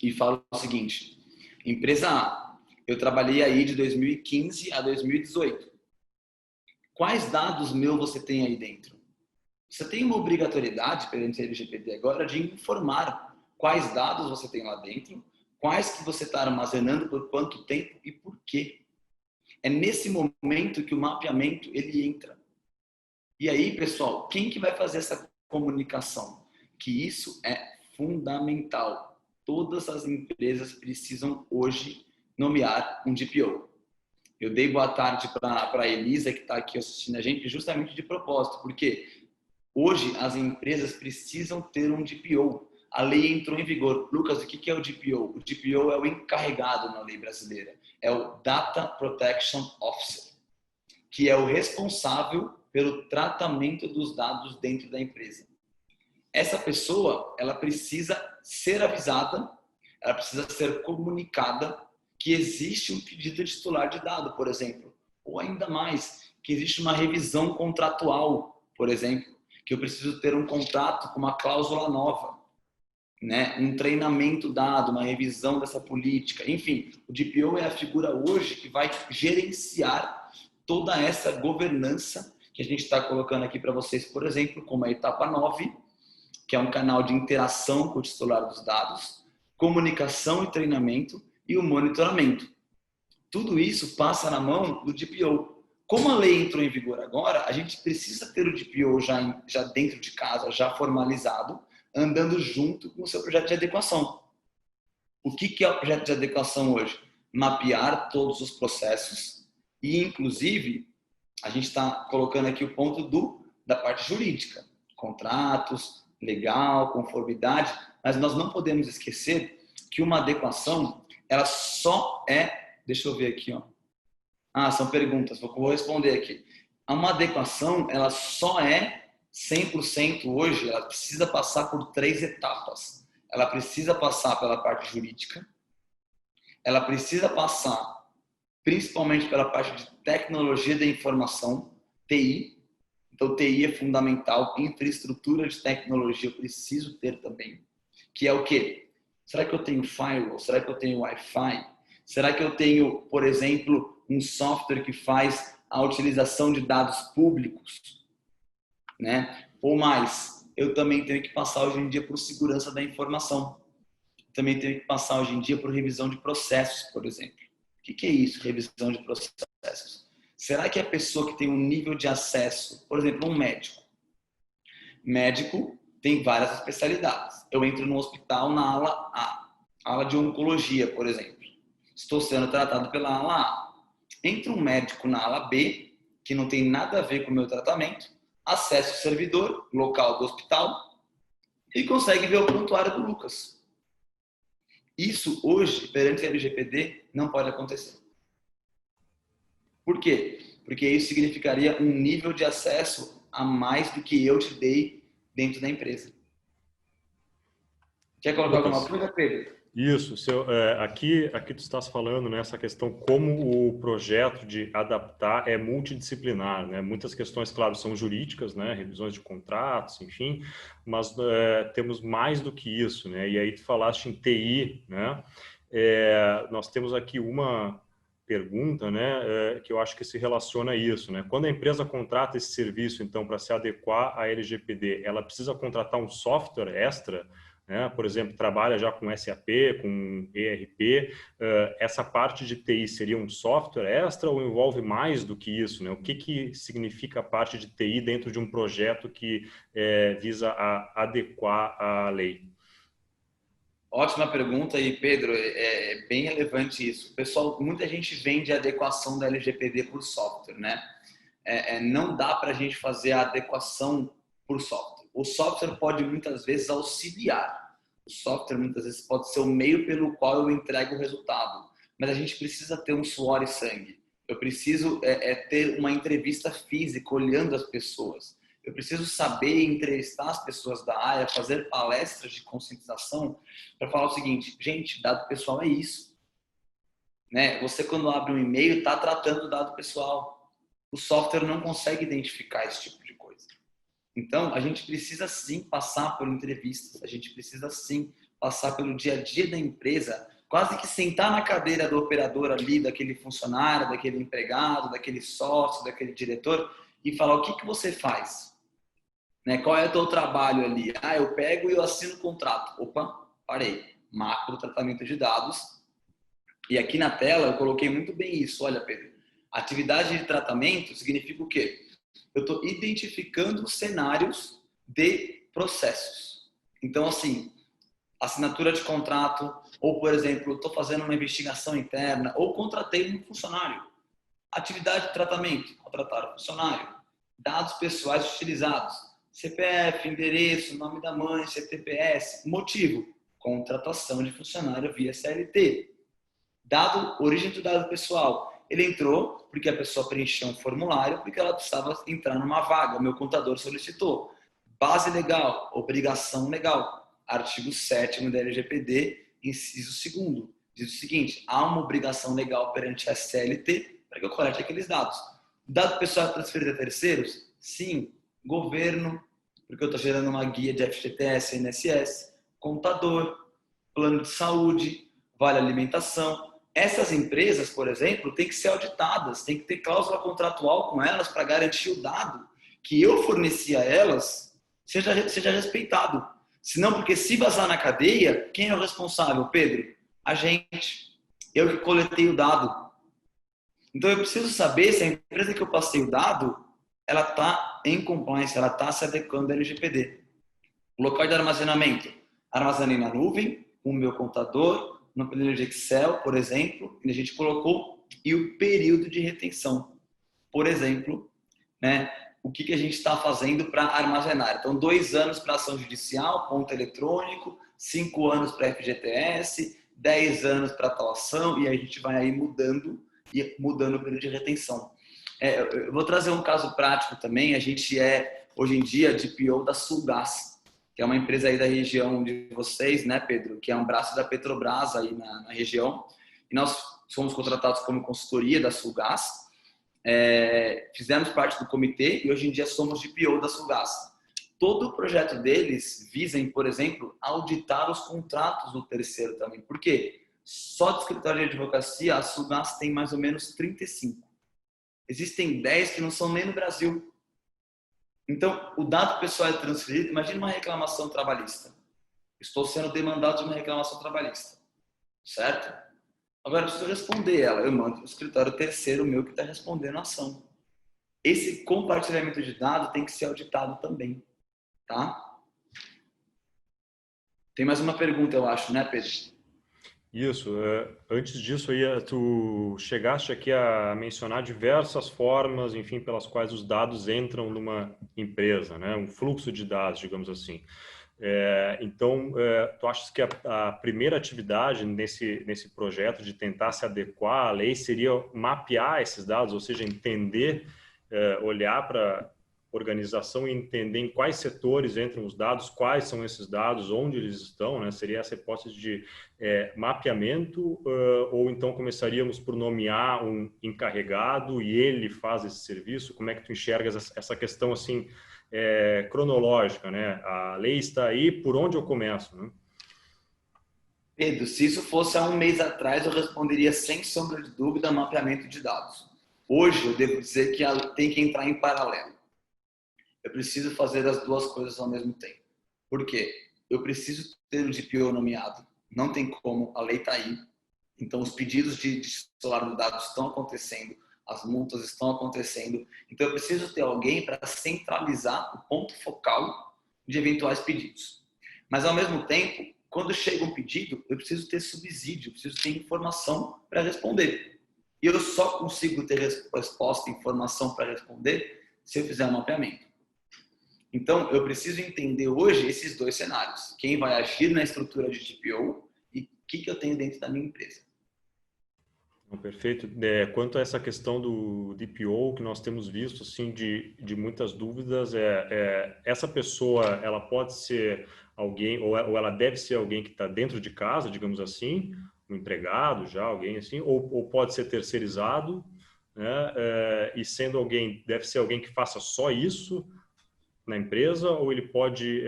e fala o seguinte: empresa A, eu trabalhei aí de 2015 a 2018. Quais dados meus você tem aí dentro? Você tem uma obrigatoriedade perante a LGPD agora de informar quais dados você tem lá dentro, quais que você está armazenando, por quanto tempo e por quê. É nesse momento que o mapeamento ele entra. E aí, pessoal, quem que vai fazer essa comunicação? Que isso é fundamental. Todas as empresas precisam hoje nomear um DPO. Eu dei boa tarde para a Elisa, que está aqui assistindo a gente, justamente de propósito, porque hoje as empresas precisam ter um DPO. A lei entrou em vigor. Lucas, o que é o DPO? O DPO é o encarregado na lei brasileira. É o Data Protection Officer, que é o responsável pelo tratamento dos dados dentro da empresa. Essa pessoa, ela precisa ser avisada, ela precisa ser comunicada que existe um pedido de titular de dado, por exemplo. Ou ainda mais, que existe uma revisão contratual, por exemplo, que eu preciso ter um contrato com uma cláusula nova, né? Um treinamento dado, uma revisão dessa política. Enfim, o DPO é a figura hoje que vai gerenciar toda essa governança que a gente está colocando aqui para vocês, por exemplo, como a etapa 9, que é um canal de interação com o titular dos dados, comunicação e treinamento, e o monitoramento. Tudo isso passa na mão do DPO. Como a lei entrou em vigor agora, a gente precisa ter o DPO já dentro de casa, já formalizado, andando junto com o seu projeto de adequação. O que é o projeto de adequação hoje? Mapear todos os processos e, inclusive, a gente está colocando aqui o ponto da parte jurídica. Contratos, legal, conformidade, mas nós não podemos esquecer que uma adequação, ela só é... Deixa eu ver aqui, ó. São perguntas, vou responder aqui. Uma adequação, ela só é 100% hoje, ela precisa passar por 3 etapas. Ela precisa passar pela parte jurídica, ela precisa passar principalmente pela parte de tecnologia da informação, TI. Então, TI é fundamental, infraestrutura de tecnologia eu preciso ter também. Que é o quê? Será que eu tenho firewall? Será que eu tenho Wi-Fi? Será que eu tenho, por exemplo, um software que faz a utilização de dados públicos? Né? Ou mais, eu também tenho que passar hoje em dia por segurança da informação. Também tenho que passar hoje em dia por revisão de processos, por exemplo. O que é isso, revisão de processos? Será que a pessoa que tem um nível de acesso, por exemplo, um médico? Médico tem várias especialidades. Eu entro no hospital na ala A, ala de oncologia, por exemplo. Estou sendo tratado pela ala A. Entra um médico na ala B, que não tem nada a ver com o meu tratamento, acessa o servidor local do hospital e consegue ver o prontuário do Lucas. Isso hoje, perante a LGPD, não pode acontecer. Por quê? Porque isso significaria um nível de acesso a mais do que eu te dei dentro da empresa. Quer colocar alguma coisa, Pedro? Isso, aqui tu estás falando nessa questão como o projeto de adaptar é multidisciplinar, né? Muitas questões, claro, são jurídicas, né? Revisões de contratos, enfim, mas temos mais do que isso, né? E aí tu falaste em TI, né? Nós temos aqui uma pergunta, né? Que eu acho que se relaciona a isso, né? Quando a empresa contrata esse serviço, então, para se adequar à LGPD, ela precisa contratar um software extra? Por exemplo, trabalha já com SAP, com ERP, essa parte de TI seria um software extra ou envolve mais do que isso? Né? O que significa a parte de TI dentro de um projeto que visa adequar a lei? Ótima pergunta e, Pedro, é bem relevante isso. Pessoal, muita gente vende a adequação da LGPD por software, né? Não dá para a gente fazer a adequação por software. O software pode muitas vezes auxiliar. O software muitas vezes pode ser o meio pelo qual eu entrego o resultado. Mas a gente precisa ter um suor e sangue. Eu preciso ter uma entrevista física olhando as pessoas. Eu preciso saber entrevistar as pessoas da área, fazer palestras de conscientização para falar o seguinte, gente, dado pessoal é isso. Né? Você quando abre um e-mail está tratando o dado pessoal. O software não consegue identificar esse tipo de coisa. Então, a gente precisa sim passar por entrevistas, a gente precisa sim passar pelo dia a dia da empresa, quase que sentar na cadeira do operador ali, daquele funcionário, daquele empregado, daquele sócio, daquele diretor e falar o que você faz, né? Qual é o teu trabalho ali? Eu pego e eu assino o contrato. Opa, parei. Macro tratamento de dados. E aqui na tela eu coloquei muito bem isso. Olha, Pedro, atividade de tratamento significa o quê? Eu estou identificando cenários de processos. Então, assim, assinatura de contrato, ou, por exemplo, estou fazendo uma investigação interna, ou contratei um funcionário. Atividade de tratamento, contratar o funcionário. Dados pessoais utilizados, CPF, endereço, nome da mãe, CTPS. Motivo, contratação de funcionário via CLT. Dado, origem do dado pessoal. Ele entrou porque a pessoa preencheu um formulário porque ela precisava entrar numa vaga. O meu contador solicitou. Base legal, obrigação legal. Artigo 7º da LGPD, inciso 2º. Diz o seguinte, há uma obrigação legal perante a CLT para que eu colete aqueles dados. Dado pessoal é transferido a terceiros? Sim. Governo, porque eu estou gerando uma guia de FGTS, INSS. Contador, plano de saúde, vale alimentação. Essas empresas, por exemplo, têm que ser auditadas, tem que ter cláusula contratual com elas para garantir o dado que eu forneci a elas seja respeitado. Senão, porque se vazar na cadeia, quem é o responsável, Pedro? A gente. eu que coletei o dado. Então eu preciso saber se a empresa que eu passei o dado, ela está em compliance, ela está se adequando ao LGPD. O local de armazenamento, armazenei na nuvem, com o meu contador, no planilha de Excel, por exemplo, e a gente colocou, e o período de retenção. Por exemplo, né, o que a gente está fazendo para armazenar. Então, 2 anos para ação judicial, ponto eletrônico, 5 anos para FGTS, 10 anos para tal ação, e a gente vai aí mudando o período de retenção. Eu vou trazer um caso prático também. A gente hoje em dia, DPO da Sulgás, que é uma empresa aí da região de vocês, né, Pedro? Que é um braço da Petrobras aí na região. E nós somos contratados como consultoria da Sulgás. Fizemos parte do comitê e hoje em dia somos DPO da Sulgás. Todo o projeto deles visem, por exemplo, auditar os contratos do terceiro também. Por quê? Só de escritório de advocacia, a Sulgás tem mais ou menos 35. Existem 10 que não são nem no Brasil. Então, o dado pessoal é transferido. Imagina uma reclamação trabalhista. Estou sendo demandado de uma reclamação trabalhista. Certo? Agora, eu preciso responder ela. Eu mando para o escritório terceiro meu que está respondendo a ação. Esse compartilhamento de dados tem que ser auditado também. Tá? Tem mais uma pergunta, eu acho, né, Pedro? Isso. Antes disso, tu chegaste aqui a mencionar diversas formas, enfim, pelas quais os dados entram numa empresa, né? Um fluxo de dados, digamos assim. Então, tu achas que a primeira atividade nesse projeto de tentar se adequar à lei seria mapear esses dados, ou seja, entender, olhar para organização e entender em quais setores entram os dados, quais são esses dados, onde eles estão, né? Seria essa hipótese de mapeamento, ou então começaríamos por nomear um encarregado e ele faz esse serviço? Como é que tu enxergas essa questão assim cronológica, né? A lei está aí, por onde eu começo, né? Pedro, se isso fosse há um mês atrás, eu responderia sem sombra de dúvida mapeamento de dados. Hoje, eu devo dizer que tem que entrar em paralelo. Eu preciso fazer as duas coisas ao mesmo tempo. Por quê? Eu preciso ter o DPO nomeado. Não tem como, a lei está aí. Então, os pedidos de celular no dado estão acontecendo, as multas estão acontecendo. Então, eu preciso ter alguém para centralizar o ponto focal de eventuais pedidos. Mas, ao mesmo tempo, quando chega um pedido, eu preciso ter subsídio, eu preciso ter informação para responder. E eu só consigo ter resposta e informação para responder se eu fizer um mapeamento. Então, eu preciso entender hoje esses dois cenários. Quem vai agir na estrutura de DPO e o que eu tenho dentro da minha empresa. Perfeito. Quanto a essa questão do DPO, que nós temos visto assim, de muitas dúvidas, essa pessoa ela pode ser alguém, ou ela deve ser alguém que está dentro de casa, digamos assim, um empregado já, alguém assim, ou pode ser terceirizado, né? E sendo alguém, deve ser alguém que faça só isso na empresa, ou ele pode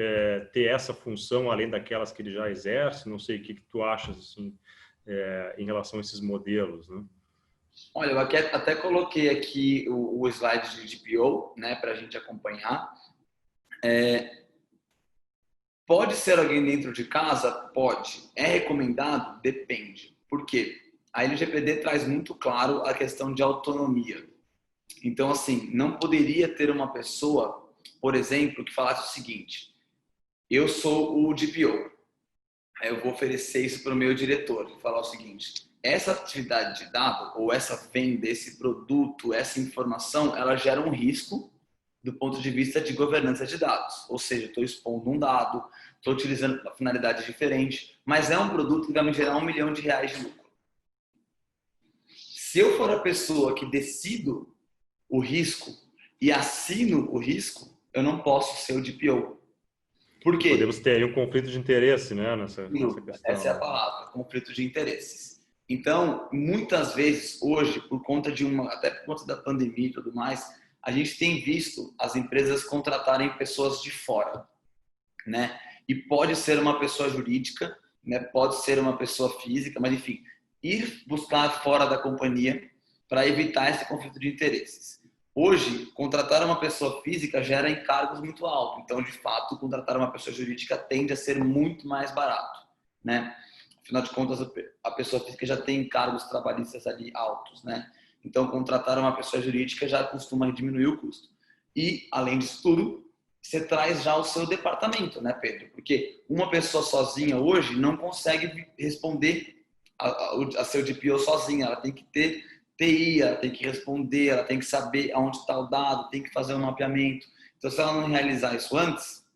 ter essa função além daquelas que ele já exerce? Não sei, o que tu achas assim, em relação a esses modelos, né? Olha, eu até coloquei aqui o slide de DPO, né, para a gente acompanhar. Pode ser alguém dentro de casa? Pode. É recomendado? Depende. Por quê? A LGPD traz muito claro a questão de autonomia. Então, assim, não poderia ter uma pessoa, por exemplo, que falasse o seguinte: eu sou o DPO, eu vou oferecer isso para o meu diretor, falar o seguinte: essa atividade de dado, ou essa venda, esse produto, essa informação, ela gera um risco do ponto de vista de governança de dados. Ou seja, estou expondo um dado, estou utilizando uma finalidade diferente, mas é um produto que vai me gerar R$1 milhão de lucro. Se eu for a pessoa que decido o risco e assino o risco, eu não posso ser o DPO. Por quê? Podemos ter aí um conflito de interesse, né, nessa questão. Essa é a palavra, conflito de interesses. Então, muitas vezes, hoje, até por conta da pandemia e tudo mais, a gente tem visto as empresas contratarem pessoas de fora, né? E pode ser uma pessoa jurídica, né? Pode ser uma pessoa física, mas enfim, ir buscar fora da companhia para evitar esse conflito de interesses. Hoje, contratar uma pessoa física gera encargos muito altos. Então, de fato, contratar uma pessoa jurídica tende a ser muito mais barato, né? Afinal de contas, a pessoa física já tem cargos trabalhistas ali altos, né? Então, contratar uma pessoa jurídica já costuma diminuir o custo. E, além disso tudo, você traz já o seu departamento, né, Pedro? Porque uma pessoa sozinha hoje não consegue responder a seu DPO sozinha. Ela tem que ter TI, ela tem que responder, ela tem que saber aonde está o dado, tem que fazer um mapeamento. Então, se ela não realizar isso antes,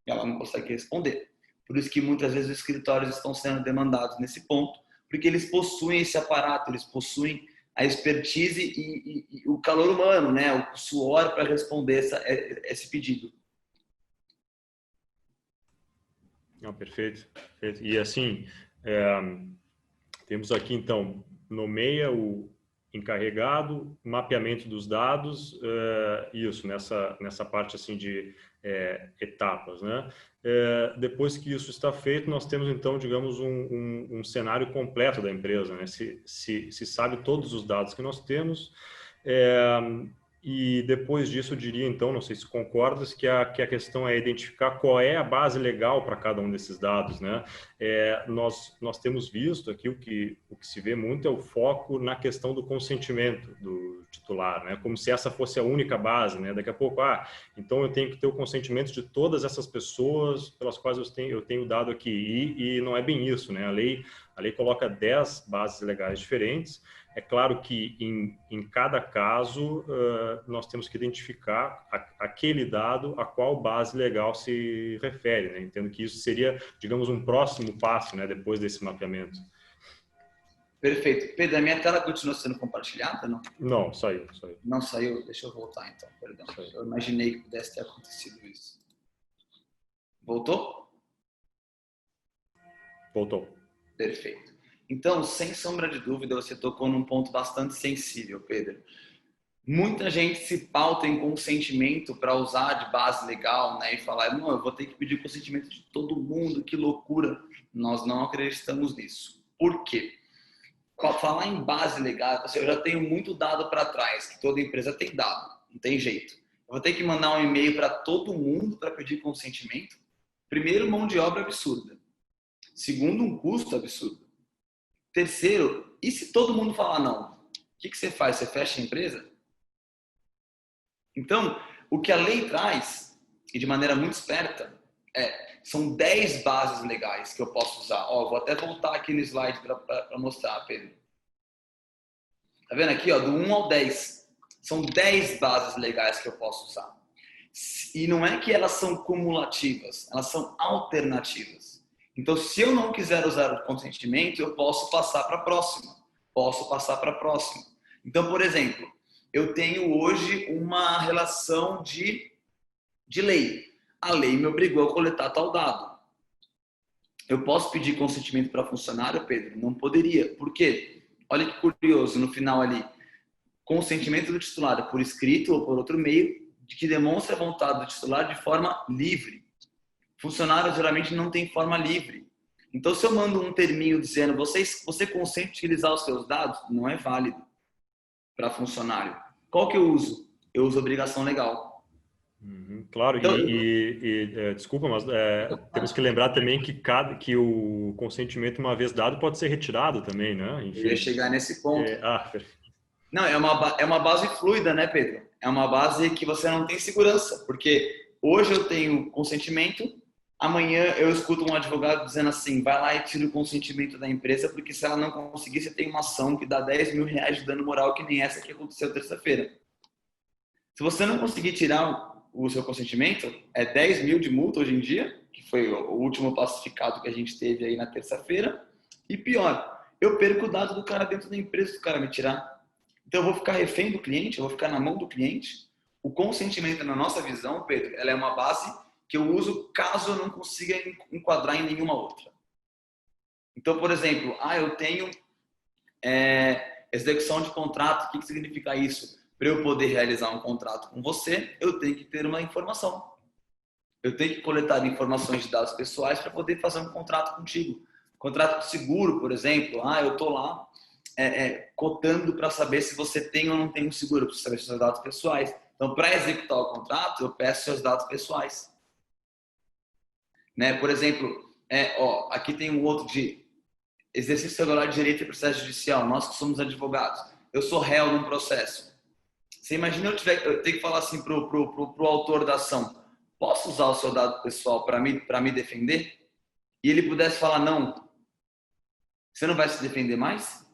ela não consegue responder. Por isso que muitas vezes os escritórios estão sendo demandados nesse ponto, porque eles possuem esse aparato, eles possuem a expertise e o calor humano, né? O suor para responder esse pedido. Não, perfeito, perfeito. E assim, temos aqui então, nomeia o encarregado, mapeamento dos dados, isso, nessa parte assim de etapas, né? Depois que isso está feito, nós temos então, digamos, um cenário completo da empresa, né? Se sabe todos os dados que nós temos, e depois disso eu diria então, não sei se concordas, que a questão é identificar qual é a base legal para cada um desses dados, né? Nós temos visto aqui o que se vê muito é o foco na questão do consentimento do titular, né? Como se essa fosse a única base, né? Daqui a pouco, então eu tenho que ter o consentimento de todas essas pessoas pelas quais eu tenho dado aqui, e não é bem isso, né? A lei coloca 10 bases legais diferentes. É claro que em cada caso nós temos que identificar aquele dado a qual base legal se refere, né? Entendo que isso seria, digamos, um próximo passo, né, depois desse mapeamento. Perfeito. Pedro, a minha tela continua sendo compartilhada, não? Não, saiu. Não saiu? Deixa eu voltar então, perdão. Eu imaginei que pudesse ter acontecido isso. Voltou? Voltou. Perfeito. Então, sem sombra de dúvida, você tocou num ponto bastante sensível, Pedro. Muita gente se pauta em consentimento para usar de base legal, né? E falar, não, eu vou ter que pedir consentimento de todo mundo, que loucura. Nós não acreditamos nisso. Por quê? Falar em base legal, eu já tenho muito dado para trás, que toda empresa tem dado, não tem jeito. Eu vou ter que mandar um e-mail para todo mundo para pedir consentimento. Primeiro, mão de obra absurda. Segundo, um custo absurdo. Terceiro, e se todo mundo falar não? O que você faz? Você fecha a empresa? Então, o que a lei traz, e de maneira muito esperta, são 10 bases legais que eu posso usar. Vou até voltar aqui no slide para mostrar, Pedro. Tá vendo aqui, do 1 ao 10? São 10 bases legais que eu posso usar. E não é que elas são cumulativas, elas são alternativas. Então, se eu não quiser usar o consentimento, eu posso passar para a próxima. Então, por exemplo, eu tenho hoje uma relação de lei. A lei me obrigou a coletar tal dado. Eu posso pedir consentimento para funcionário, Pedro? Não poderia. Por quê? Olha que curioso, no final ali. Consentimento do titular por escrito ou por outro meio, de que demonstra a vontade do titular de forma livre. Funcionário geralmente não tem forma livre. Então, se eu mando um terminho dizendo você consente utilizar os seus dados, não é válido para funcionário. Qual que eu uso? Eu uso obrigação legal. Claro, então, desculpa, mas temos que lembrar também que o consentimento, uma vez dado, pode ser retirado também, né? Enfim, eu ia chegar nesse ponto. Não, é uma base fluida, né, Pedro? É uma base que você não tem segurança, porque hoje eu tenho consentimento, amanhã eu escuto um advogado dizendo assim, vai lá e tira o consentimento da empresa, porque se ela não conseguir, você tem uma ação que dá 10 mil reais de dano moral, que nem essa que aconteceu terça-feira. Se você não conseguir tirar o seu consentimento, é 10 mil de multa hoje em dia, que foi o último pacificado que a gente teve aí na terça-feira, e pior, eu perco o dado do cara dentro da empresa se o cara me tirar. Então eu vou ficar refém do cliente, eu vou ficar na mão do cliente. O consentimento, na nossa visão, Pedro, ela é uma base que eu uso caso eu não consiga enquadrar em nenhuma outra. Então, por exemplo, eu tenho execução de contrato, o que significa isso? Para eu poder realizar um contrato com você, eu tenho que ter uma informação. Eu tenho que coletar informações de dados pessoais para poder fazer um contrato contigo. Contrato de seguro, por exemplo. Eu estou lá cotando para saber se você tem ou não tem um seguro, para saber seus dados pessoais. Então, para executar o contrato, eu peço seus dados pessoais. Né? Por exemplo, aqui tem um outro de exercício regular de direito e processo judicial, nós que somos advogados, eu sou réu num processo. Você imagina eu ter que falar assim pro autor da ação, posso usar o seu dado pessoal para me defender? E ele pudesse falar, não, você não vai se defender mais?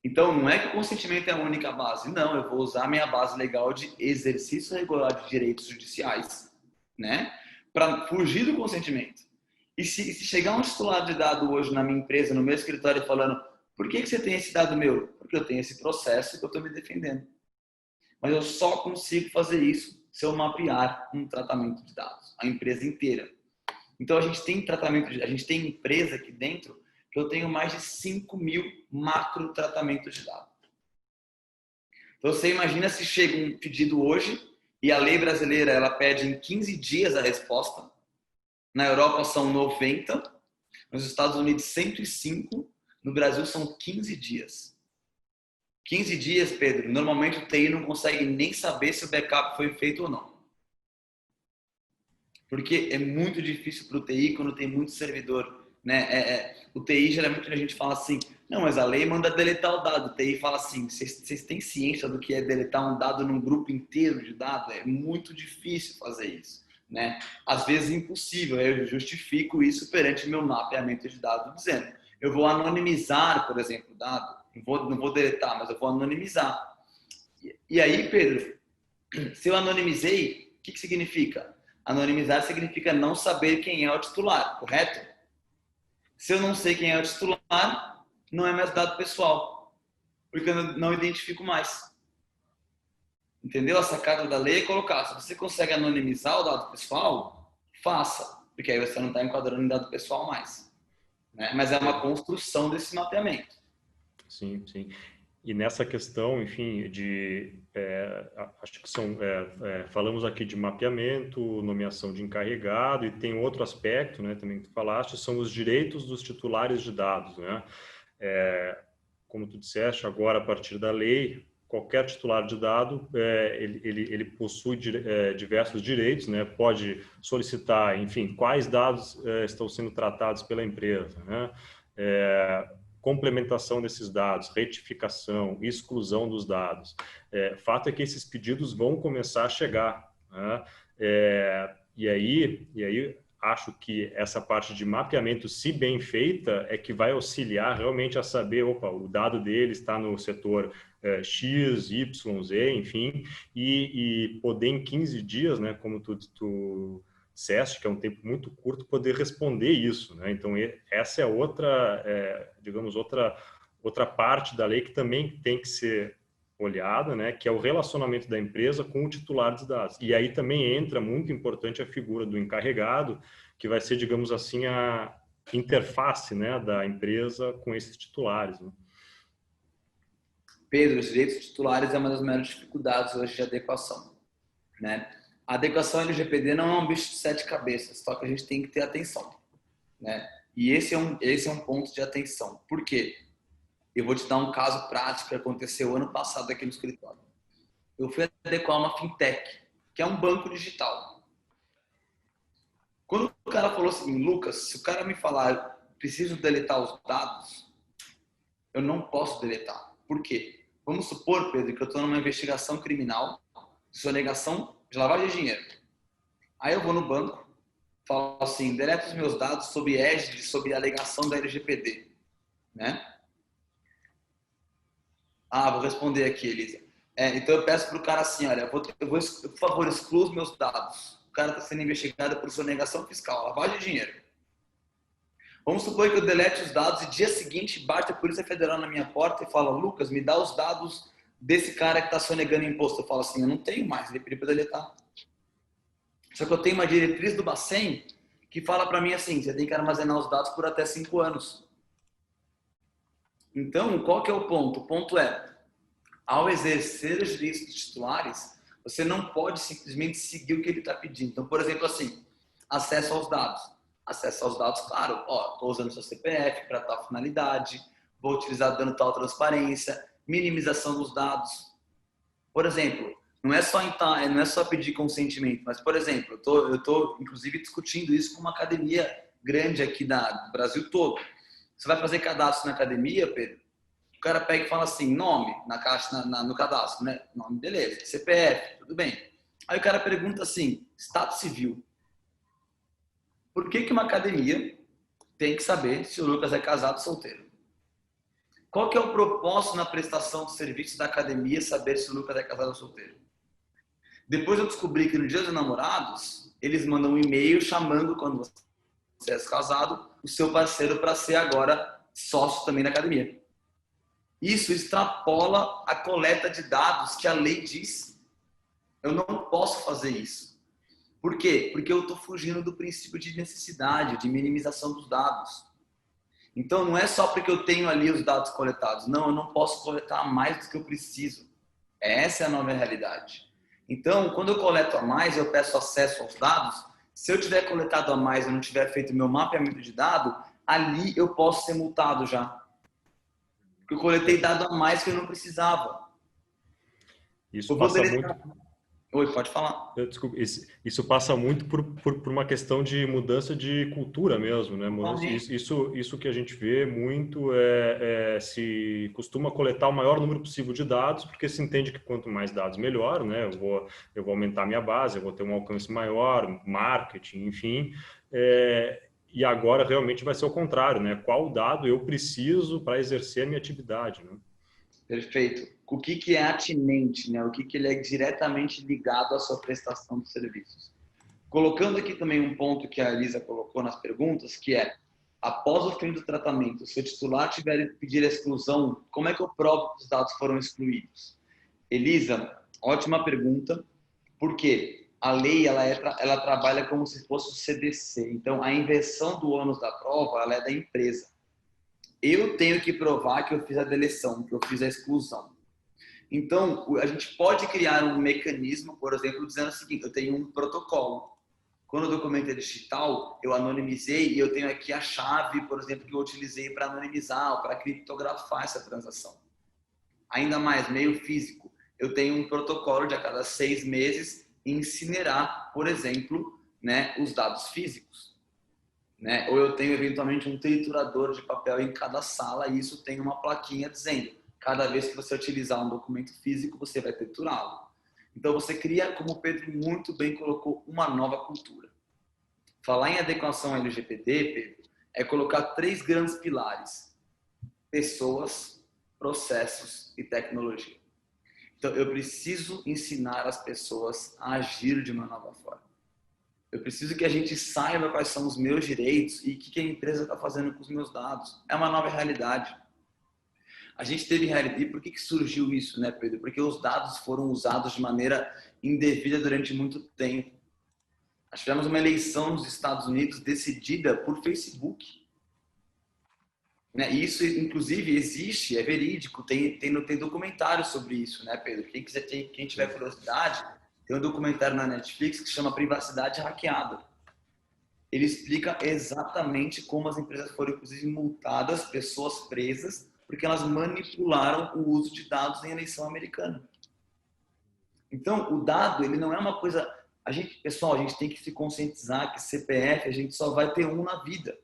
Então, não é que o consentimento é a única base. Não, eu vou usar a minha base legal de exercício regular de direitos judiciais, né? Para fugir do consentimento. E se chegar um titular de dado hoje na minha empresa, no meu escritório, falando, por que você tem esse dado meu? Porque eu tenho esse processo que eu estou me defendendo. Mas eu só consigo fazer isso se eu mapear um tratamento de dados, a empresa inteira. Então, a gente tem empresa aqui dentro que eu tenho mais de 5.000 macro tratamentos de dados. Então, você imagina se chega um pedido hoje e a lei brasileira ela pede em 15 dias a resposta. Na Europa são 90, nos Estados Unidos 105, no Brasil são 15 dias. 15 dias, Pedro, normalmente o TI não consegue nem saber se o backup foi feito ou não. Porque é muito difícil para o TI quando tem muito servidor. Né? O TI, geralmente, a gente fala assim, não, mas a lei manda deletar o dado. O TI fala assim, vocês têm ciência do que é deletar um dado num grupo inteiro de dados? É muito difícil fazer isso. Né? Às vezes impossível, eu justifico isso perante meu mapeamento de dados, dizendo, eu vou anonimizar, por exemplo, o dado, não vou deletar, mas eu vou anonimizar. E aí, Pedro, se eu anonimizei, o que significa? Anonimizar significa não saber quem é o titular, correto? Se eu não sei quem é o titular, não é mais dado pessoal, porque eu não identifico mais. Entendeu? A sacada da lei é colocar, se você consegue anonimizar o dado pessoal, faça, porque aí você não está enquadrando em dado pessoal mais. Né? Mas é uma construção desse mapeamento. Sim, sim. E nessa questão, enfim, acho que falamos aqui de mapeamento, nomeação de encarregado, e tem outro aspecto, né, também que tu falaste, são os direitos dos titulares de dados, né? Como tu disseste, agora, a partir da lei, qualquer titular de dado, ele possui diversos direitos, né? Pode solicitar, enfim, quais dados estão sendo tratados pela empresa, né? Complementação desses dados, retificação, exclusão dos dados. Fato é que esses pedidos vão começar a chegar, né? E aí acho que essa parte de mapeamento, se bem feita, é que vai auxiliar realmente a saber, opa, o dado dele está no setor X, Y, Z, enfim, e poder em 15 dias, né, como tu disseste, que é um tempo muito curto, poder responder isso, né? Então, essa é outra, digamos, outra parte da lei que também tem que ser olhada, né? Que é o relacionamento da empresa com o titular dos dados. E aí também entra, muito importante, a figura do encarregado, que vai ser, digamos assim, a interface, né, da empresa com esses titulares, né? Pedro, os direitos titulares é uma das maiores dificuldades hoje de adequação, né? A adequação LGPD não é um bicho de 7 cabeças, só que a gente tem que ter atenção, né? E esse é um ponto de atenção. Por quê? Eu vou te dar um caso prático que aconteceu ano passado aqui no escritório. Eu fui adequar uma fintech, que é um banco digital. Quando o cara falou assim, Lucas, se o cara me falar, preciso deletar os dados, eu não posso deletar. Por quê? Vamos supor, Pedro, que eu estou numa investigação criminal, sonegação de lavagem de dinheiro. Aí eu vou no banco, falo assim, deleta os meus dados sob égide, sob alegação da LGPD, né? Vou responder aqui, Elisa. Então eu peço para o cara assim, olha, por favor, exclua os meus dados. O cara está sendo investigado por sonegação fiscal, lavagem de dinheiro. Vamos supor que eu delete os dados e dia seguinte bate a Polícia Federal na minha porta e fala, Lucas, me dá os dados desse cara que está sonegando imposto. Eu falo assim, eu não tenho mais, ele pediu para deletar. Só que eu tenho uma diretriz do Bacen que fala para mim assim, você tem que armazenar os dados por até 5 anos. Então, qual que é o ponto? O ponto é, ao exercer os direitos dos titulares, você não pode simplesmente seguir o que ele está pedindo. Então, por exemplo, assim, acesso aos dados. Acesso aos dados, claro, estou usando seu CPF para tal finalidade, vou utilizar dando tal transparência, minimização dos dados. Por exemplo, não é só pedir consentimento, mas, por exemplo, eu estou inclusive discutindo isso com uma academia grande aqui do Brasil todo. Você vai fazer cadastro na academia, Pedro, o cara pega e fala assim, nome na caixa, no cadastro, né? Nome, beleza. CPF, tudo bem. Aí o cara pergunta assim, status civil. Por que uma academia tem que saber se o Lucas é casado ou solteiro? Qual que é o propósito na prestação de serviços da academia saber se o Lucas é casado ou solteiro? Depois eu descobri que no Dia dos Namorados, eles mandam um e-mail chamando, quando você é casado, o seu parceiro para ser agora sócio também da academia. Isso extrapola a coleta de dados que a lei diz. Eu não posso fazer isso. Por quê? Porque eu estou fugindo do princípio de necessidade, de minimização dos dados. Então, não é só porque eu tenho ali os dados coletados. Não, eu não posso coletar mais do que eu preciso. Essa é a nova realidade. Então, quando eu coleto a mais, eu peço acesso aos dados. Se eu tiver coletado a mais e não tiver feito meu mapeamento de dado, ali eu posso ser multado já. Porque eu coletei dado a mais que eu não precisava. Isso passa muito... Oi, pode falar. Desculpa, isso passa muito por uma questão de mudança de cultura mesmo, né? Isso que a gente vê muito se costuma coletar o maior número possível de dados, porque se entende que quanto mais dados, melhor, né? Eu vou aumentar a minha base, eu vou ter um alcance maior, marketing, enfim. E agora realmente vai ser o contrário, né? Qual dado eu preciso para exercer a minha atividade, né? Perfeito. O que é atinente, né? O que ele é diretamente ligado à sua prestação de serviços. Colocando aqui também um ponto que a Elisa colocou nas perguntas, que é, após o fim do tratamento, se o titular tiver que pedir a exclusão, como é que eu provo que os dados foram excluídos? Elisa, ótima pergunta, porque a lei ela trabalha como se fosse o CDC. Então, a inversão do ônus da prova ela é da empresa. Eu tenho que provar que eu fiz a deleção, que eu fiz a exclusão. Então, a gente pode criar um mecanismo, por exemplo, dizendo o seguinte, eu tenho um protocolo. Quando o documento é digital, eu anonimizei e eu tenho aqui a chave, por exemplo, que eu utilizei para anonimizar ou para criptografar essa transação. Ainda mais, meio físico, eu tenho um protocolo de a cada 6 meses incinerar, por exemplo, né, os dados físicos. Né? Ou eu tenho, eventualmente, um triturador de papel em cada sala e isso tem uma plaquinha dizendo cada vez que você utilizar um documento físico, você vai triturá-lo. Então, você cria, como o Pedro muito bem colocou, uma nova cultura. Falar em adequação LGPD, Pedro, é colocar 3 grandes pilares. Pessoas, processos e tecnologia. Então, eu preciso ensinar as pessoas a agir de uma nova forma. Eu preciso que a gente saiba quais são os meus direitos e o que a empresa está fazendo com os meus dados. É uma nova realidade. A gente teve realidade. Por que surgiu isso, né, Pedro? Porque os dados foram usados de maneira indevida durante muito tempo. Nós tivemos uma eleição nos Estados Unidos decidida por Facebook. Né? Isso, inclusive, existe, é verídico, tem documentário sobre isso, né, Pedro? Quem tiver curiosidade, tem um documentário na Netflix que se chama Privacidade Hackeada. Ele explica exatamente como as empresas foram, inclusive, multadas, pessoas presas, porque elas manipularam o uso de dados em eleição americana. Então, o dado, ele não é uma coisa... Pessoal, a gente tem que se conscientizar que CPF a gente só vai ter um na vida.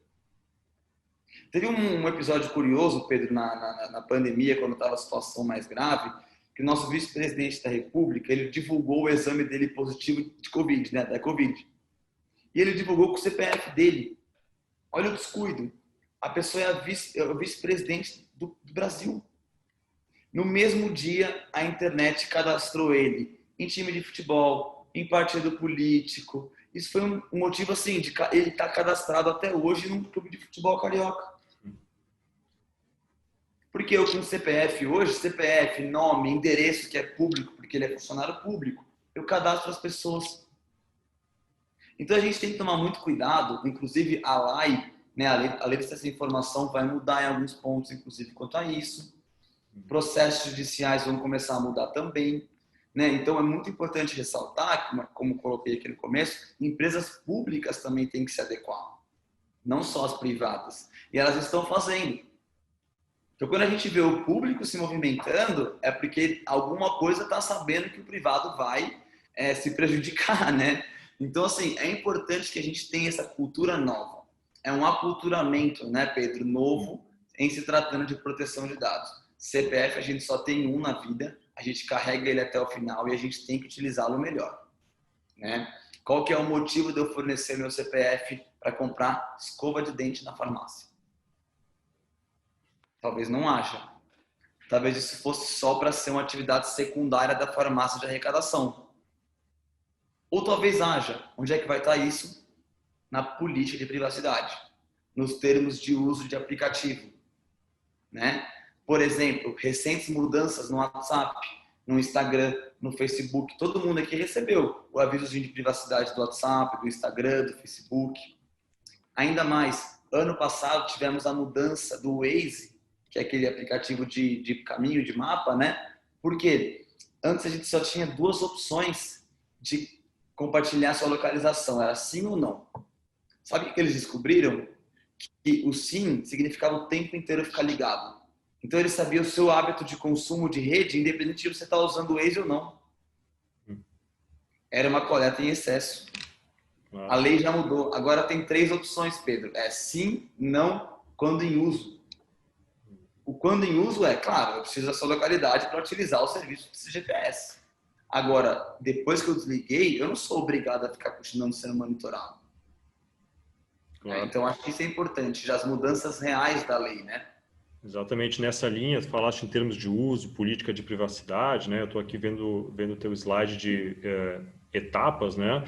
Teve um episódio curioso, Pedro, na pandemia, quando estava a situação mais grave, que o nosso vice-presidente da República, ele divulgou o exame dele positivo de Covid, né, da Covid. E ele divulgou com o CPF dele. Olha o descuido. A pessoa é o vice-presidente do Brasil. No mesmo dia, a internet cadastrou ele em time de futebol, em partido político. Isso foi um motivo, assim, de ele estar cadastrado até hoje num clube de futebol carioca. Porque eu com CPF hoje, CPF, nome, endereço que é público, porque ele é funcionário público, eu cadastro as pessoas. Então a gente tem que tomar muito cuidado, inclusive a lei, né, a lei de acesso à informação vai mudar em alguns pontos, inclusive quanto a isso. Processos judiciais vão começar a mudar também. Né? Então é muito importante ressaltar, como coloquei aqui no começo, empresas públicas também têm que se adequar, não só as privadas. E elas estão fazendo. Então, quando a gente vê o público se movimentando, é porque alguma coisa está sabendo que o privado vai se prejudicar, né? Então, assim, é importante que a gente tenha essa cultura nova. É um aculturamento, né, Pedro, novo, em se tratando de proteção de dados. CPF a gente só tem um na vida, a gente carrega ele até o final e a gente tem que utilizá-lo melhor, né? Qual que é o motivo de eu fornecer meu CPF para comprar escova de dente na farmácia? Talvez não haja. Talvez isso fosse só para ser uma atividade secundária da farmácia de arrecadação. Ou talvez haja. Onde é que vai estar isso? Na política de privacidade, nos termos de uso de aplicativo, né? Por exemplo, recentes mudanças no WhatsApp, no Instagram, no Facebook. Todo mundo aqui recebeu o avisozinho de privacidade do WhatsApp, do Instagram, do Facebook. Ainda mais, ano passado tivemos a mudança do Waze, que é aquele aplicativo de caminho, de mapa, né? Porque antes a gente só tinha duas opções de compartilhar sua localização, era sim ou não. Sabe o que eles descobriram? Que o sim significava o tempo inteiro ficar ligado. Então ele sabia o seu hábito de consumo de rede, independente de você estar usando o Waze ou não. Era uma coleta em excesso. A lei já mudou. Agora tem 3 opções, Pedro. É sim, não, quando em uso. O quando em uso é, claro, eu preciso da sua localidade para utilizar o serviço de GPS. Agora, depois que eu desliguei, eu não sou obrigado a ficar continuando sendo monitorado. Claro. Então, acho que isso é importante, já as mudanças reais da lei, né? Exatamente nessa linha, tu falaste em termos de uso, política de privacidade, né? Eu estou aqui vendo o teu slide de etapas, né?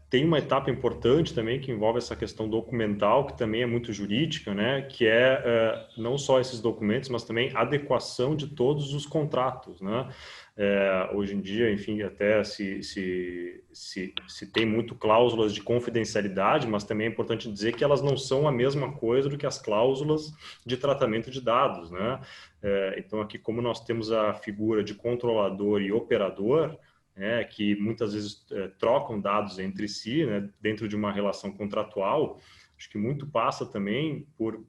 Tem uma etapa importante também que envolve essa questão documental, que também é muito jurídica, né? Que é não só esses documentos, mas também adequação de todos os contratos, né? Hoje em dia, enfim, até se tem muito cláusulas de confidencialidade, mas também é importante dizer que elas não são a mesma coisa do que as cláusulas de tratamento de dados, né? Então, aqui, como nós temos a figura de controlador e operador, que muitas vezes trocam dados entre si, né, dentro de uma relação contratual, acho que muito passa também por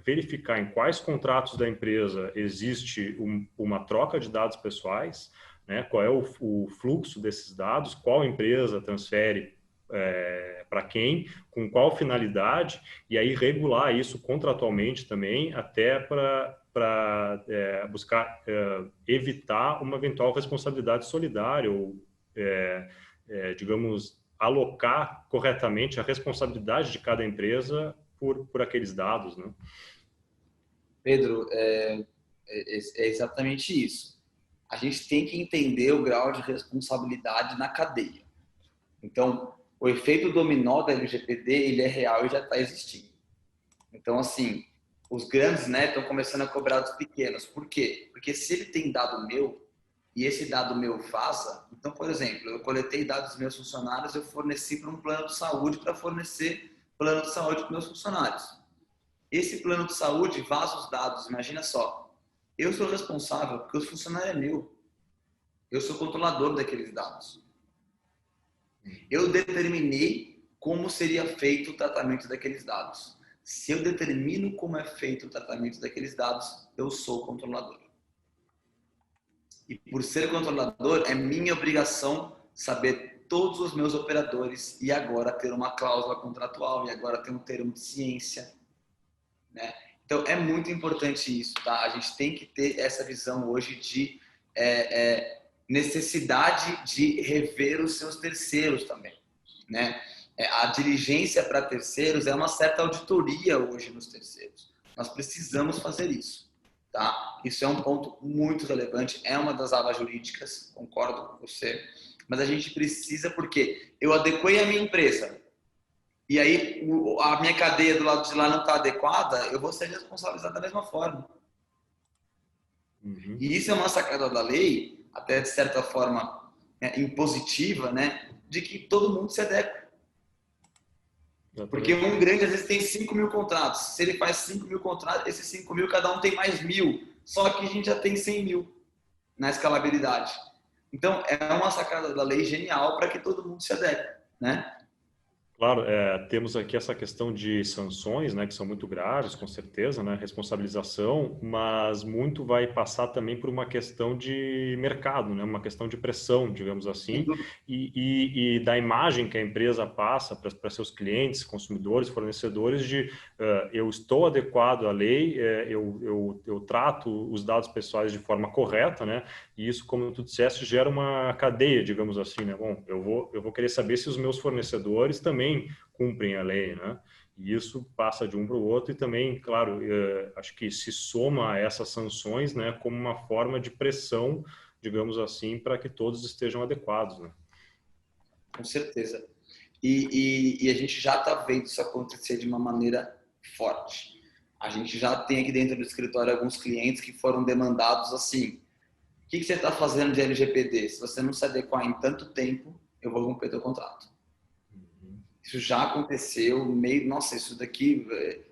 verificar em quais contratos da empresa existe uma troca de dados pessoais, né, qual é o fluxo desses dados, qual empresa transfere para quem, com qual finalidade, e aí regular isso contratualmente também, até para buscar evitar uma eventual responsabilidade solidária ou, digamos, alocar corretamente a responsabilidade de cada empresa por aqueles dados, né? Pedro, é exatamente isso. A gente tem que entender o grau de responsabilidade na cadeia. Então, o efeito dominó da LGPD, ele é real e já está existindo. Então, assim, os grandes, né, estão começando a cobrar dos pequenos. Por quê? Porque se ele tem dado meu e esse dado meu vaza, então, por exemplo, eu coletei dados dos meus funcionários, eu forneci para um plano de saúde para fornecer plano de saúde para meus funcionários. Esse plano de saúde vaza os dados, imagina só. Eu sou responsável porque o funcionário é meu. Eu sou controlador daqueles dados. Eu determinei como seria feito o tratamento daqueles dados. Se eu determino como é feito o tratamento daqueles dados, eu sou controlador. E por ser controlador, é minha obrigação saber todos os meus operadores e agora ter uma cláusula contratual e agora ter um termo de ciência, né? Então, é muito importante isso, tá? A gente tem que ter essa visão hoje de necessidade de rever os seus terceiros também, né? A diligência para terceiros é uma certa auditoria hoje nos terceiros. Nós precisamos fazer isso, tá? Isso é um ponto muito relevante, é uma das abas jurídicas, concordo com você, mas a gente precisa porque eu adequei a minha empresa e aí a minha cadeia do lado de lá não está adequada, eu vou ser responsabilizado da mesma forma. Uhum. E isso é uma sacada da lei, até de certa forma impositiva, né? De que todo mundo se adequa. Porque um grande, às vezes, tem 5.000 contratos. Se ele faz 5.000 contratos, esses 5.000, cada um tem mais 1.000. Só que a gente já tem 100.000 na escalabilidade. Então, é uma sacada da lei genial para que todo mundo se adeque, né? Claro, temos aqui essa questão de sanções, né, que são muito graves, com certeza, né, responsabilização, mas muito vai passar também por uma questão de mercado, né, uma questão de pressão, digamos assim, e da imagem que a empresa passa para seus clientes, consumidores, fornecedores de eu estou adequado à lei, eu trato os dados pessoais de forma correta, né, e isso, como tu disseste, gera uma cadeia, digamos assim, né, bom, eu vou querer saber se os meus fornecedores também cumprem a lei, né? E isso passa de um para o outro e também, claro, acho que se soma a essas sanções, né, como uma forma de pressão, digamos assim, para que todos estejam adequados, né? Com certeza. E a gente já está vendo isso acontecer de uma maneira forte. A gente já tem aqui dentro do escritório alguns clientes que foram demandados assim: o que você está fazendo de LGPD? Se você não se adequar em tanto tempo, eu vou romper teu contrato. Isso já aconteceu, meio, nossa, isso daqui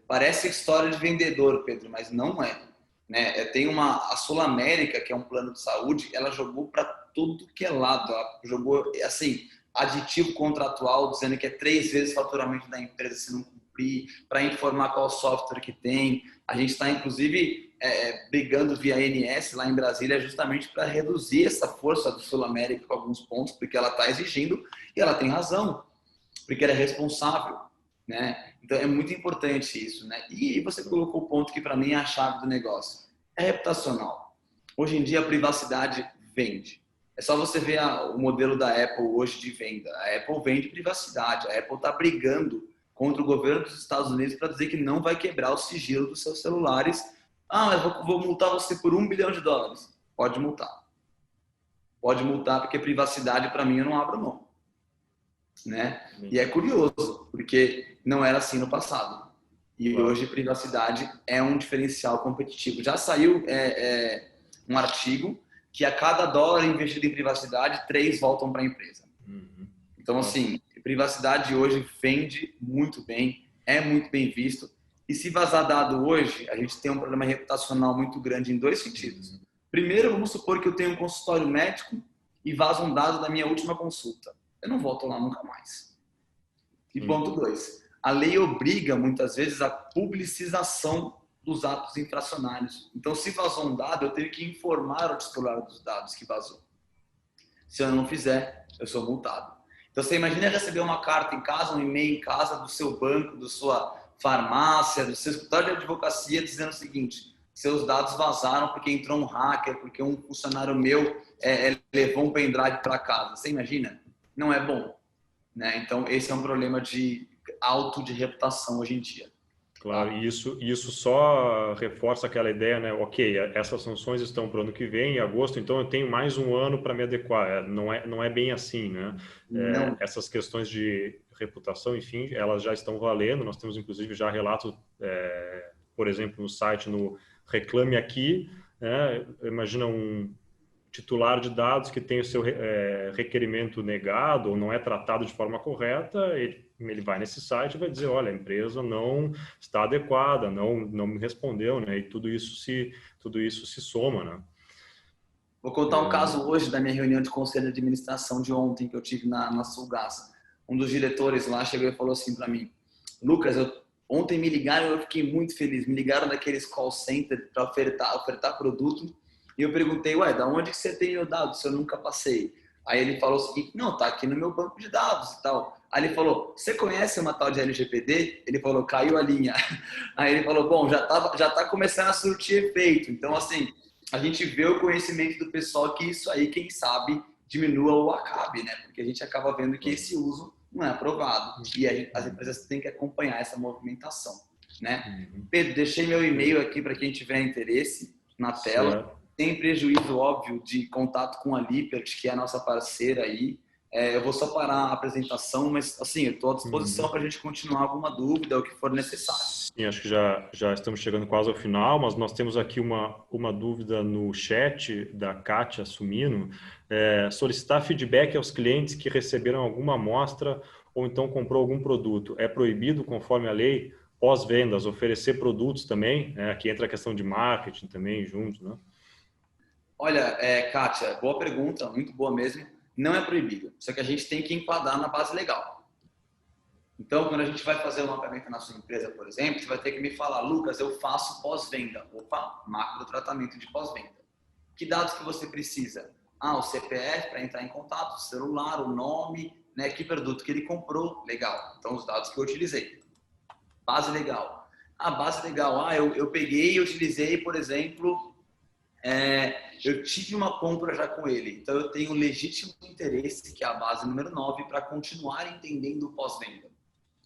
parece história de vendedor, Pedro, mas não é, né? Tem a Sul América, que é um plano de saúde, ela jogou para tudo que é lado, ela jogou assim, aditivo contratual, dizendo que é 3 vezes o faturamento da empresa se não cumprir, para informar qual software que tem. A gente está, inclusive, brigando via ANS lá em Brasília, justamente para reduzir essa força do Sul América com alguns pontos, porque ela está exigindo e ela tem razão, porque ela é responsável, né? Então é muito importante isso, né? E você colocou o ponto que para mim é a chave do negócio. É reputacional. Hoje em dia a privacidade vende. É só você ver o modelo da Apple hoje de venda. A Apple vende privacidade. A Apple está brigando contra o governo dos Estados Unidos para dizer que não vai quebrar o sigilo dos seus celulares. Ah, eu vou multar você por US$ 1 bilhão. Pode multar. Pode multar, porque privacidade para mim eu não abro mão, né? E é curioso, porque não era assim no passado. E hoje privacidade é um diferencial competitivo. Já saiu um artigo que a cada dólar investido em privacidade, 3 voltam para a empresa. Então, assim, privacidade hoje vende muito bem, é muito bem visto. E se vazar dado hoje, a gente tem um problema reputacional muito grande em 2 sentidos. Primeiro, vamos supor que eu tenho um consultório médico e vaza um dado da minha última consulta. Eu não volto lá nunca mais. E ponto 2. A lei obriga, muitas vezes, a publicização dos atos infracionários. Então, se vazou um dado, eu tenho que informar o titular dos dados que vazou. Se eu não fizer, eu sou multado. Então, você imagina receber uma carta em casa, um e-mail em casa do seu banco, da sua farmácia, do seu escritório de advocacia, dizendo o seguinte: seus dados vazaram porque entrou um hacker, porque um funcionário meu levou um pendrive para casa. Você imagina? Não é bom, né? Então, esse é um problema de reputação hoje em dia. Claro, e isso só reforça aquela ideia, né? Ok, essas sanções estão para o ano que vem, em agosto, então eu tenho mais um ano para me adequar. Não é bem assim, né? Não. Essas questões de reputação, enfim, elas já estão valendo. Nós temos, inclusive, já relatos, por exemplo, no site, no Reclame Aqui, né? Imagina um titular de dados que tem o seu requerimento negado ou não é tratado de forma correta, ele vai nesse site e vai dizer, olha, a empresa não está adequada, não me respondeu, né? E tudo isso se soma, né? Vou contar um caso hoje da minha reunião de conselho de administração de ontem que eu tive na Sulgás. Um dos diretores lá chegou e falou assim para mim: Lucas, ontem me ligaram e eu fiquei muito feliz. Me ligaram daqueles call center para ofertar produto. E eu perguntei: ué, da onde que você tem meu dado se eu nunca passei? Aí ele falou o seguinte: não, tá aqui no meu banco de dados e tal. Aí ele falou: você conhece uma tal de LGPD? Ele falou: caiu a linha. Aí ele falou: bom, já tá começando a surtir efeito. Então, assim, a gente vê o conhecimento do pessoal que isso aí, quem sabe, diminua ou acabe, né? Porque a gente acaba vendo que esse uso não é aprovado. E as empresas têm que acompanhar essa movimentação, né? Pedro, deixei meu e-mail aqui para quem tiver interesse na tela. Certo. Tem prejuízo, óbvio, de contato com a Lippert, que é a nossa parceira aí. Eu vou só parar a apresentação, mas, assim, eu estou à disposição para a gente continuar alguma dúvida, o que for necessário. Sim, acho que já estamos chegando quase ao final, mas nós temos aqui uma dúvida no chat da Kátia Sumino. Solicitar feedback aos clientes que receberam alguma amostra ou então comprou algum produto. É proibido, conforme a lei, pós-vendas, oferecer produtos também? Aqui entra a questão de marketing também junto, né? Olha, Kátia, boa pergunta, muito boa mesmo. Não é proibido, só que a gente tem que enquadrar na base legal. Então, quando a gente vai fazer um mapeamento na sua empresa, por exemplo, você vai ter que me falar, Lucas, eu faço pós-venda. Opa, macro tratamento de pós-venda. Que dados que você precisa? O CPF para entrar em contato, o celular, o nome, né? Que produto que ele comprou. Legal. Então, os dados que eu utilizei. Base legal. Base legal. Eu peguei e utilizei, por exemplo, eu tive uma compra já com ele. Então, eu tenho legítimo interesse, que é a base número 9, para continuar entendendo o pós-venda.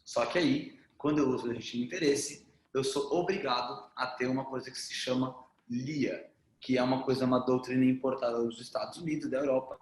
Só que aí, quando eu uso legítimo interesse, eu sou obrigado a ter uma coisa que se chama LIA, que é uma doutrina importada dos Estados Unidos, da Europa,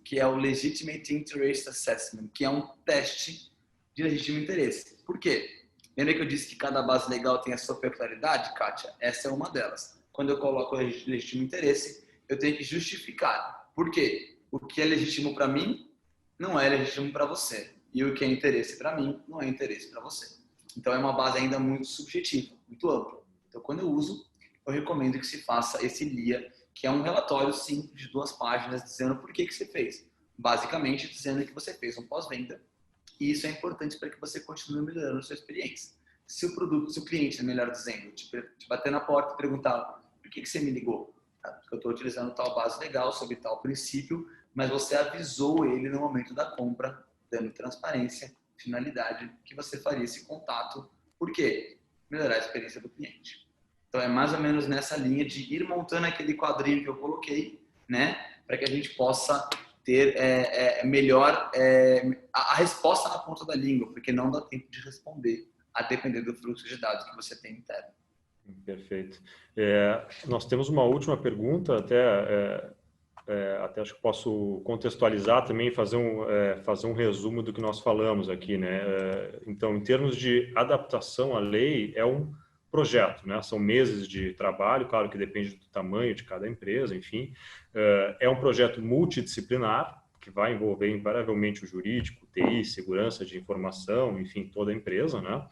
que é o Legitimate Interest Assessment, que é um teste de legítimo interesse. Por quê? Lembra que eu disse que cada base legal tem a sua peculiaridade, Kátia? Essa é uma delas. Quando eu coloco o legítimo interesse, eu tenho que justificar. Por quê? O que é legítimo para mim não é legítimo para você. E o que é interesse para mim não é interesse para você. Então, é uma base ainda muito subjetiva, muito ampla. Então, quando eu uso, eu recomendo que se faça esse LIA, que é um relatório simples de 2 páginas dizendo por que você fez. Basicamente, dizendo que você fez um pós-venda e isso é importante para que você continue melhorando a sua experiência. Se o cliente, melhor dizendo, te bater na porta e perguntar por que você me ligou? Porque eu estou utilizando tal base legal sobre tal princípio, mas você avisou ele no momento da compra, dando transparência, finalidade, que você faria esse contato. Por quê? Melhorar a experiência do cliente. Então, é mais ou menos nessa linha de ir montando aquele quadrinho que eu coloquei, né? Para que a gente possa ter melhor a resposta na ponta da língua, porque não dá tempo de responder, a depender do fluxo de dados que você tem interno. Perfeito. Nós temos uma última pergunta, até acho que posso contextualizar também e fazer um resumo do que nós falamos aqui, né? Então, em termos de adaptação à lei, é um projeto, né? São meses de trabalho, claro que depende do tamanho de cada empresa, enfim. É um projeto multidisciplinar, que vai envolver invariavelmente o jurídico, TI, segurança de informação, enfim, toda a empresa, né?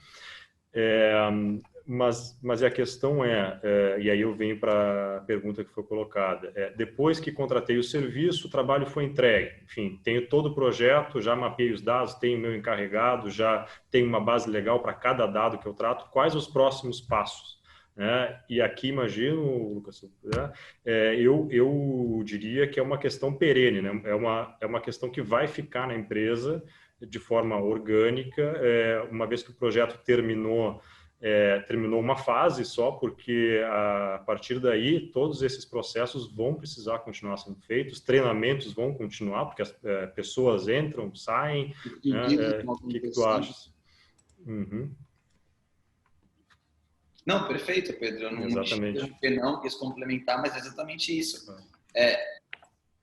Mas a questão e aí eu venho para a pergunta que foi colocada, depois que contratei o serviço, o trabalho foi entregue, enfim, tenho todo o projeto, já mapeei os dados, tenho meu encarregado, já tenho uma base legal para cada dado que eu trato, quais os próximos passos? E aqui imagino, Lucas, eu diria que é uma questão perene, né? É uma questão que vai ficar na empresa de forma orgânica, uma vez que o projeto terminou uma fase só, porque a partir daí todos esses processos vão precisar continuar sendo feitos, treinamentos vão continuar, porque as pessoas entram, saem. O que tu achas? Uhum. Não, perfeito, Pedro. Eu não quis complementar, mas é exatamente isso.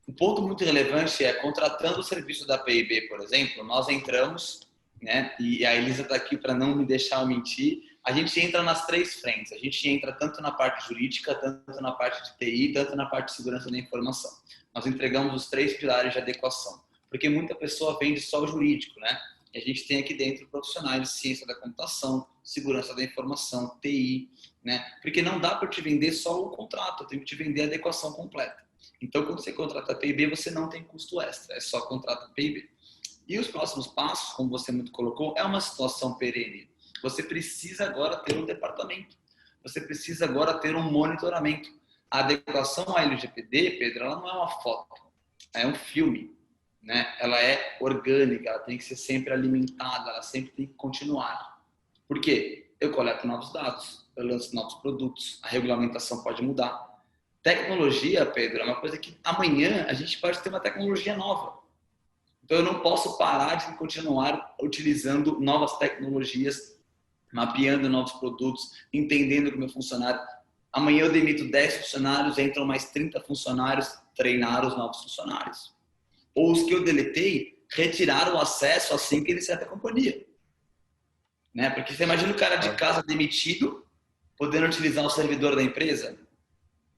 Um ponto muito relevante é, contratando o serviço da PIB, por exemplo, nós entramos, né, e a Elisa está aqui para não me deixar mentir, a gente entra nas 3 frentes. A gente entra tanto na parte jurídica, tanto na parte de TI, tanto na parte de segurança da informação. Nós entregamos os 3 pilares de adequação, porque muita pessoa vende só o jurídico, né? E a gente tem aqui dentro profissionais de ciência da computação, segurança da informação, TI, né? Porque não dá para te vender só o contrato, eu tenho que te vender a adequação completa. Então, quando você contrata a PIB, você não tem custo extra, é só contrata a PIB. E os próximos passos, como você muito colocou, é uma situação perene. Você precisa agora ter um departamento. Você precisa agora ter um monitoramento. A adequação à LGPD, Pedro, ela não é uma foto, é um filme, né? Ela é orgânica, ela tem que ser sempre alimentada, ela sempre tem que continuar. Por quê? Eu coleto novos dados, eu lanço novos produtos, a regulamentação pode mudar. Tecnologia, Pedro, é uma coisa que amanhã a gente pode ter uma tecnologia nova. Então, eu não posso parar de continuar utilizando novas tecnologias, mapeando novos produtos, entendendo como é funcionário. Amanhã eu demito 10 funcionários, entram mais 30 funcionários, treinar os novos funcionários. Ou os que eu deletei, retirar o acesso assim que ele sai da companhia. Né? Porque você imagina o cara de casa demitido, podendo utilizar o servidor da empresa?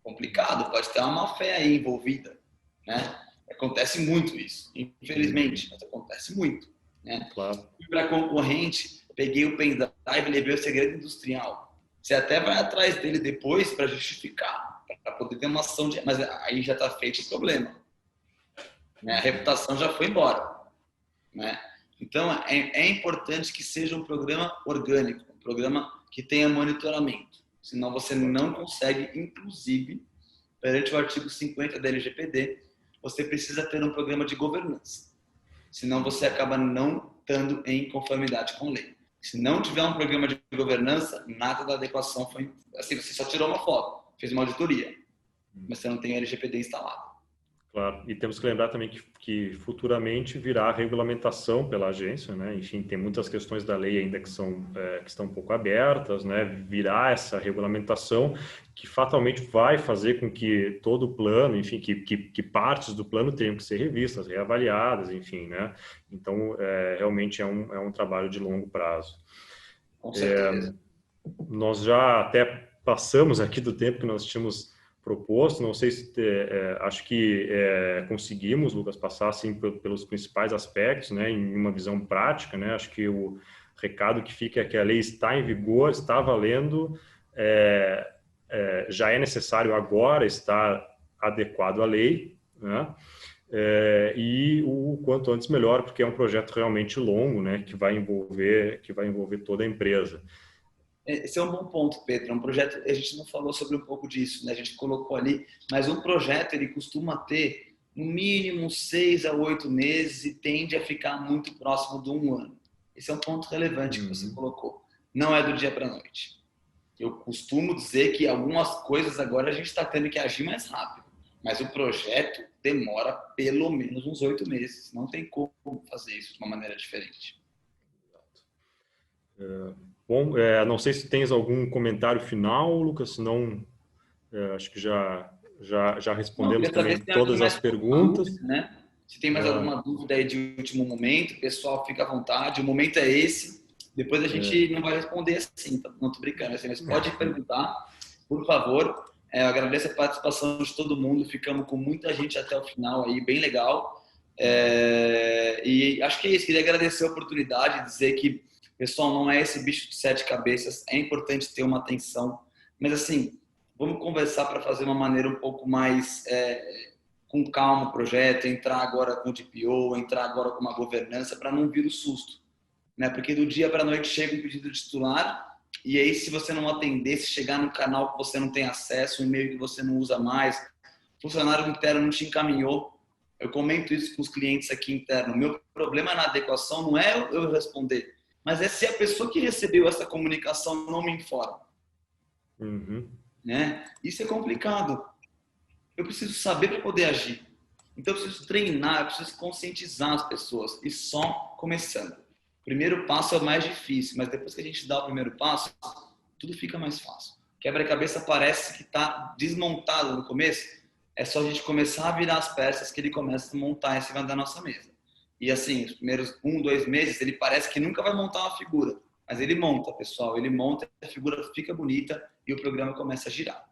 Complicado, pode ter uma má-fé aí envolvida, né? Acontece muito isso, infelizmente, mas acontece muito, né? Claro. Fui para concorrente, peguei o pendrive e levei o segredo industrial. Você até vai atrás dele depois para justificar, para poder ter uma ação de... Mas aí já está feito o problema, né? A reputação já foi embora, né? Então, é importante que seja um programa orgânico, um programa que tenha monitoramento. Senão você não consegue, inclusive, perante o artigo 50 da LGPD, você precisa ter um programa de governança. Senão você acaba não estando em conformidade com a lei. Se não tiver um programa de governança, nada da adequação foi... Assim, você só tirou uma foto, fez uma auditoria, mas você não tem a LGPD instalada. Claro, e temos que lembrar também que futuramente virá regulamentação pela agência, né? Enfim, tem muitas questões da lei ainda que estão um pouco abertas, né? Virá essa regulamentação que fatalmente vai fazer com que todo o plano, enfim, que partes do plano tenham que ser revistas, reavaliadas, enfim, né? Então, realmente é um trabalho de longo prazo. Com certeza. Nós já até passamos aqui do tempo que nós tínhamos proposto, não sei se acho que conseguimos, Lucas, passar assim pelos principais aspectos, né, em uma visão prática, né? Acho que o recado que fica é que a lei está em vigor, está valendo, já é necessário agora estar adequado à lei, né? E o quanto antes melhor, porque é um projeto realmente longo, né, que vai envolver toda a empresa. Esse é um bom ponto, Pedro. É um projeto, a gente não falou sobre um pouco disso, né? A gente colocou ali, mas um projeto ele costuma ter no mínimo 6 a 8 meses e tende a ficar muito próximo de um ano. Esse é um ponto relevante que você colocou. Não é do dia para a noite. Eu costumo dizer que algumas coisas agora a gente está tendo que agir mais rápido, mas o projeto demora pelo menos uns 8 meses. Não tem como fazer isso de uma maneira diferente. Bom, não sei se tens algum comentário final, Lucas, senão acho que já respondemos também todas as perguntas. Dúvida, né? Se tem mais alguma dúvida aí de último momento, pessoal, fica à vontade, o momento é esse. Depois a gente não vai responder assim, não tô brincando, assim, mas pode perguntar, por favor. Eu agradeço a participação de todo mundo, ficamos com muita gente até o final aí, bem legal. E acho que é isso, queria agradecer a oportunidade, dizer que, pessoal, não é esse bicho de 7 cabeças, é importante ter uma atenção, mas assim, vamos conversar para fazer uma maneira um pouco mais com calma o projeto, entrar agora com o DPO, entrar agora com uma governança para não vir o susto, né? Porque do dia para a noite chega um pedido de titular e aí se você não atender, se chegar no canal que você não tem acesso, um e-mail que você não usa mais, funcionário interno não te encaminhou. Eu comento isso com os clientes aqui interno. O meu problema na adequação não é eu responder, mas é se a pessoa que recebeu essa comunicação não me informa. Né? Isso é complicado. Eu preciso saber para poder agir. Então eu preciso treinar, eu preciso conscientizar as pessoas. E só começando. O primeiro passo é o mais difícil, mas depois que a gente dá o primeiro passo, tudo fica mais fácil. Quebra-cabeça parece que está desmontado no começo, é só a gente começar a virar as peças que ele começa a montar em cima da nossa mesa. E assim, os primeiros 1, 2 meses, ele parece que nunca vai montar uma figura. Mas ele monta, pessoal. Ele monta, a figura fica bonita e o programa começa a girar.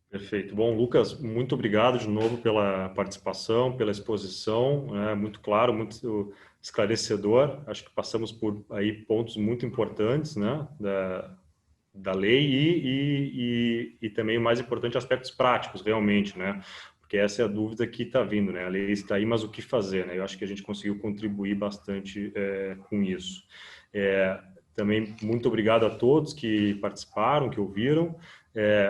Perfeito. Bom, Lucas, muito obrigado de novo pela participação, pela exposição. Muito claro, muito esclarecedor. Acho que passamos por aí pontos muito importantes, né, da lei e também o mais importante, aspectos práticos, realmente, né? Porque essa é a dúvida que está vindo, né? A lei está aí, mas o que fazer, né? Eu acho que a gente conseguiu contribuir bastante com isso. Também muito obrigado a todos que participaram, que ouviram.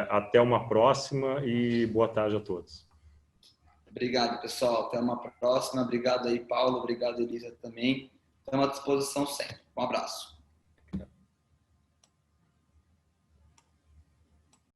Até uma próxima e boa tarde a todos. Obrigado, pessoal. Até uma próxima. Obrigado aí, Paulo. Obrigado, Elisa, também. Estamos à disposição sempre. Um abraço.